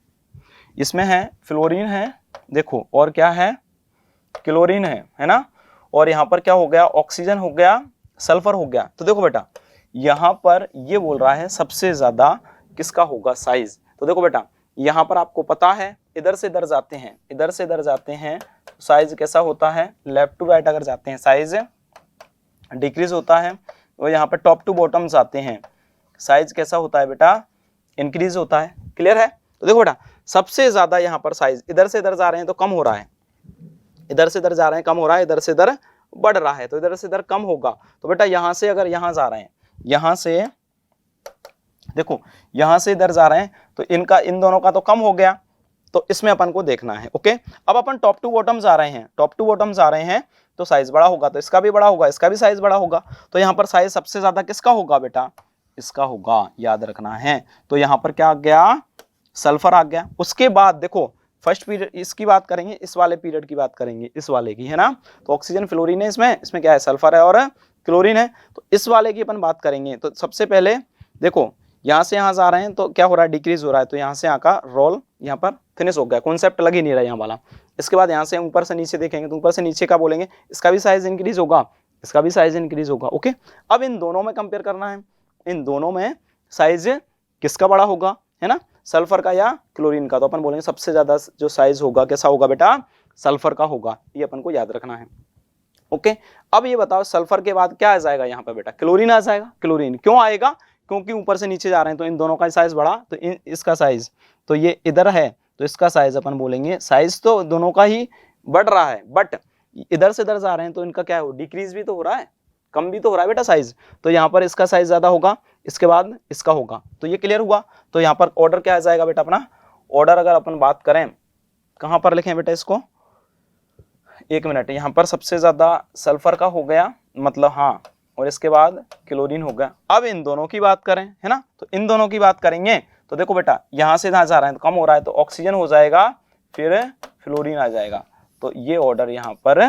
इसमें है फ्लोरीन है, देखो, और क्या है, क्लोरीन है ना, और यहाँ पर क्या हो गया, ऑक्सीजन हो गया, सल्फर हो गया। तो देखो बेटा यहाँ पर ये बोल रहा है सबसे ज्यादा किसका होगा साइज। तो देखो बेटा यहाँ पर आपको पता है इधर से इधर जाते हैं, इधर से इधर जाते हैं, साइज कैसा होता है, लेफ्ट टू राइट अगर जाते हैं साइज डिक्रीज होता है। और यहाँ पर टॉप टू बॉटम जाते हैं, साइज कैसा होता है बेटा, इंक्रीज होता है। क्लियर है। तो देखो बेटा सबसे ज्यादा यहाँ पर साइज, इधर से इधर जा रहे हैं तो कम हो रहा है, इधर से इधर जा रहे हैं कम हो रहा है, इधर से इधर बढ़ रहा है, तो इधर से इधर कम होगा। तो बेटा यहाँ से अगर यहाँ जा रहे हैं, यहाँ से देखो यहाँ से इधर जा रहे हैं, तो इनका, इन दोनों का तो कम हो गया, तो इसमें अपन को देखना है। ओके, अब अपन टॉप टू बॉटम जा रहे हैं, टॉप टू बॉटम जा रहे हैं तो साइज बड़ा होगा, तो इसका भी बड़ा होगा, इसका भी साइज बड़ा होगा। तो यहाँ पर साइज सबसे ज्यादा किसका होगा बेटा, इसका होगा, याद रखना है। तो यहाँ पर क्या आ गया, सल्फर आ गया। उसके बाद देखो फर्स्ट पीरियड इसकी बात करेंगे, इस वाले पीरियड की बात करेंगे, इस वाले की, है ना। तो ऑक्सीजन फ्लोरीन है इसमें क्या है, सल्फर है और क्लोरीन है। तो इस वाले की अपन बात करेंगे। तो सबसे पहले देखो यहाँ से यहाँ जा रहे हैं तो क्या हो रहा है, डिक्रीज हो रहा है। तो यहाँ से यहाँ का रोल यहाँ पर फिनिश हो गया, कॉन्सेप्ट लग ही नहीं रहा यहाँ वाला। इसके बाद यहाँ से ऊपर से नीचे देखेंगे तो ऊपर से नीचे का बोलेंगे, इसका भी साइज इंक्रीज होगा, इसका भी साइज इंक्रीज होगा। ओके, अब इन दोनों में कंपेयर करना है, इन दोनों में साइज किसका बड़ा होगा, है ना, सल्फर का या क्लोरीन का। तो अपन बोलेंगे सबसे ज्यादा जो साइज होगा कैसा होगा बेटा, सल्फर का होगा। ये अपन को याद रखना है। ओके, अब ये बताओ सल्फर के बाद क्या आ जाएगा यहाँ पर बेटा, क्लोरीन आ जाएगा। क्लोरीन क्यों आएगा, क्योंकि ऊपर से नीचे जा रहे हैं तो इन दोनों का साइज बढ़ा, तो इसका साइज, तो ये इधर है तो इसका साइज अपन बोलेंगे, साइज तो दोनों का ही बढ़ रहा है, बट इधर से इधर जा रहे हैं तो इनका क्या हो, डिक्रीज भी तो हो रहा है, कम भी तो हो रहा है बेटा साइज। तो यहाँ पर इसका साइज ज्यादा होगा, इसके बाद इसका होगा, तो ये क्लियर हुआ। तो यहाँ पर ऑर्डर क्या आ जाएगा बेटा अपना, ऑर्डर अगर अपन बात करें कहाँ पर लिखें बेटा इसको, एक मिनट, यहाँ पर सबसे ज्यादा सल्फर का हो गया, मतलब हाँ, और इसके बाद क्लोरीन हो गया। अब इन दोनों की बात करें, है ना, तो इन दोनों की बात करेंगे तो देखो बेटा यहाँ से जहाँ जा रहा है तो कम हो रहा है, तो ऑक्सीजन हो जाएगा, फिर फ्लोरीन आ जाएगा। तो ये ऑर्डर यहाँ पर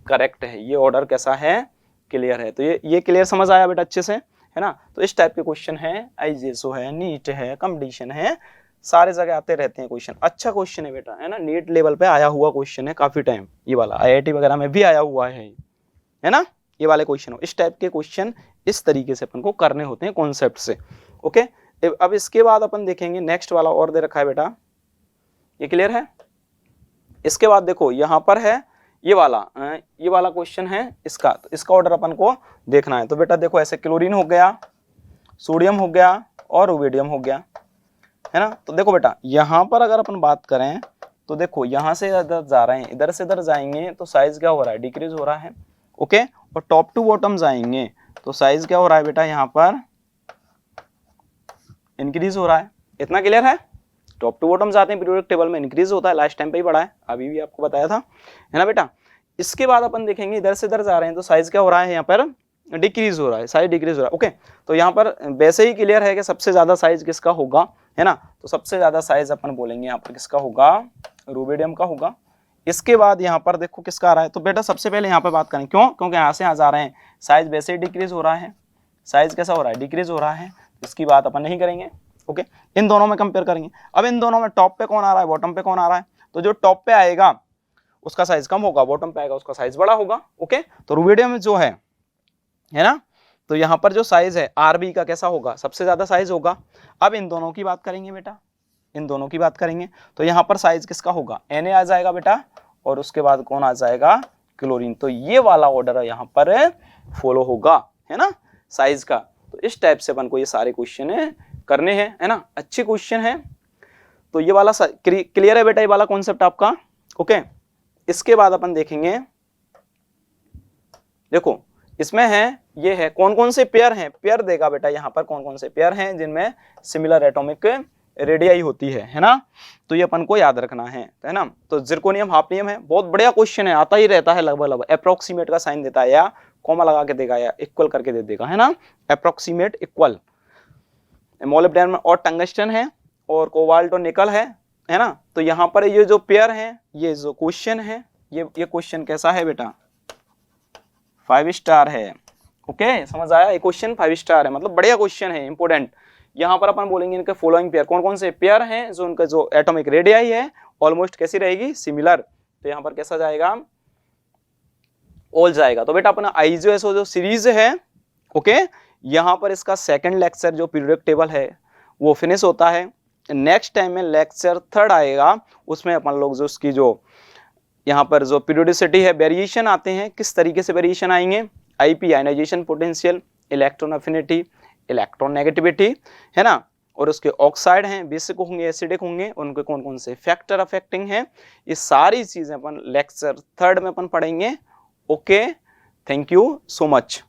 करेक्ट है, ये ऑर्डर कैसा है, क्लियर है। तो ये क्लियर समझ आया बेटा अच्छे से, है ना। तो इस टाइप के क्वेश्चन है, आईजेएसओ है, नीट है, कंपटीशन है, सारे जगह आते रहते हैं क्वेश्चन। अच्छा क्वेश्चन है बेटा, है ना, नीट लेवल पे आया हुआ क्वेश्चन है काफी टाइम, ये वाला आईआईटी वगैरह में भी आया हुआ है ना, ये वाले क्वेश्चन। इस टाइप के क्वेश्चन इस तरीके से अपन को करने होते हैं कॉन्सेप्ट से। ओके, अब इसके बाद अपन देखेंगे नेक्स्ट वाला और दे रखा है बेटा, ये क्लियर है। इसके बाद देखो यहाँ पर है ये वाला क्वेश्चन है इसका, तो इसका ऑर्डर अपन को देखना है। तो बेटा देखो ऐसे क्लोरीन हो गया, सोडियम हो गया और रुबिडियम हो गया, है ना। तो देखो बेटा यहाँ पर अगर अपन बात करें तो देखो यहाँ से इधर जा रहे हैं, इधर से इधर जाएंगे तो साइज क्या हो रहा है, डिक्रीज हो रहा है। ओके, और टॉप टू बॉटम जाएंगे तो साइज क्या हो रहा है बेटा, यहाँ पर इंक्रीज हो रहा है। इतना क्लियर है। टॉप टू बॉटम जाते हैं पीरियोडिक टेबल में इंक्रीज होता है, लास्ट टाइम पे ही बढ़ा है, अभी भी आपको बताया था, है ना बेटा। इसके बाद अपन देखेंगे इधर से इधर जा रहे हैं तो साइज क्या हो रहा है, यहाँ पर डिक्रीज हो रहा है, साइज डिक्रीज हो रहा है। ओके, तो यहाँ पर वैसे ही क्लियर है कि सबसे ज्यादा साइज किसका होगा, है ना। तो सबसे ज्यादा साइज अपन बोलेंगे यहाँ पर किसका होगा, रुबिडियम का होगा। इसके बाद यहाँ पर देखो किसका आ रहा है, तो बेटा सबसे पहले यहाँ पर बात करें, क्यों, क्योंकि यहाँ से यहाँ जा रहे हैं, साइज वैसे ही डिक्रीज हो रहा है, साइज कैसा हो रहा है, डिक्रीज हो रहा है, इसकी बात अपन नहीं करेंगे। ओके, इन दोनों में कंपेयर करेंगे। अब इन दोनों में टॉप पे कौन आ रहा है, बॉटम पे कौन आ रहा है, तो जो टॉप पे आएगा उसका साइज कम होगा, बॉटम पे आएगा उसका साइज बड़ा होगा। ओके, तो रुबिडियम जो है ना, तो यहाँ पर जो साइज है आरबी का कैसा होगा, सबसे ज्यादा साइज होगा। अब इन दोनों की बात करेंगे बेटा, इन दोनों की बात करेंगे तो यहाँ पर साइज किसका होगा, Na आ जाएगा बेटा, और उसके बाद कौन आ जाएगा, क्लोरीन। तो ये वाला ऑर्डर यहाँ पर फॉलो होगा, है ना, साइज का। तो इस टाइप से अपन को ये सारे क्वेश्चन करने हैं, है ना, अच्छे क्वेश्चन है। तो ये वाला क्लियर है बेटा, ये वाला कॉन्सेप्ट आपका। ओके, इसके बाद अपन देखेंगे, देखो इसमें है, ये है कौन कौन से पेयर हैं, पेयर देगा बेटा यहाँ पर कौन कौन से पेयर हैं जिनमें सिमिलर एटॉमिक रेडियाई होती है ना। तो ये अपन को याद रखना है ना। तो जिरकोनियम हाफनियम है, बहुत बढ़िया क्वेश्चन है, आता ही रहता है लगभग, अप्रोक्सीमेट का साइन देता है या कॉमा लगा के देगा या इक्वल करके दे देगा, है ना, अप्रोक्सीमेट इक्वल। मोलिब्डेनम और टंगस्टन है और कोबाल्ट और निकल है ना। तो यहाँ पर ये जो पेयर है, ये जो क्वेश्चन है, ये क्वेश्चन कैसा है बेटा, 5 स्टार है। ओके, समझ आया, ये क्वेश्चन 5 स्टार है, मतलब बढ़िया क्वेश्चन है, इंपोर्टेंट। यहाँ पर अपन बोलेंगे इनके फॉलोइंग पेयर, कौन कौन से पेयर हैं जो उनका जो एटॉमिक रेडियाई है ऑलमोस्ट कैसी रहेगी, सिमिलर। तो यहाँ पर कैसा जाएगा, ऑल जाएगा। तो बेटा अपना आईजीएसओ जो सीरीज है, ओके, यहाँ पर इसका सेकंड लेक्चर जो पीरियोडिक टेबल है वो फिनिश होता है। नेक्स्ट टाइम में लेक्चर 3 आएगा, उसमें अपन लोग जो उसकी जो यहाँ पर जो पीरियोडिसिटी है, वेरिएशन आते हैं, किस तरीके से वेरिएशन आएंगे, IP ionisation potential, electron affinity, electronegativity, है ना, और उसके ऑक्साइड हैं, बेसिक होंगे, एसिडिक होंगे, उनके कौन कौन से फैक्टर अफेक्टिंग है, ये सारी चीजें अपन लेक्चर 3 में अपन पढ़ेंगे। Okay, thank you so much.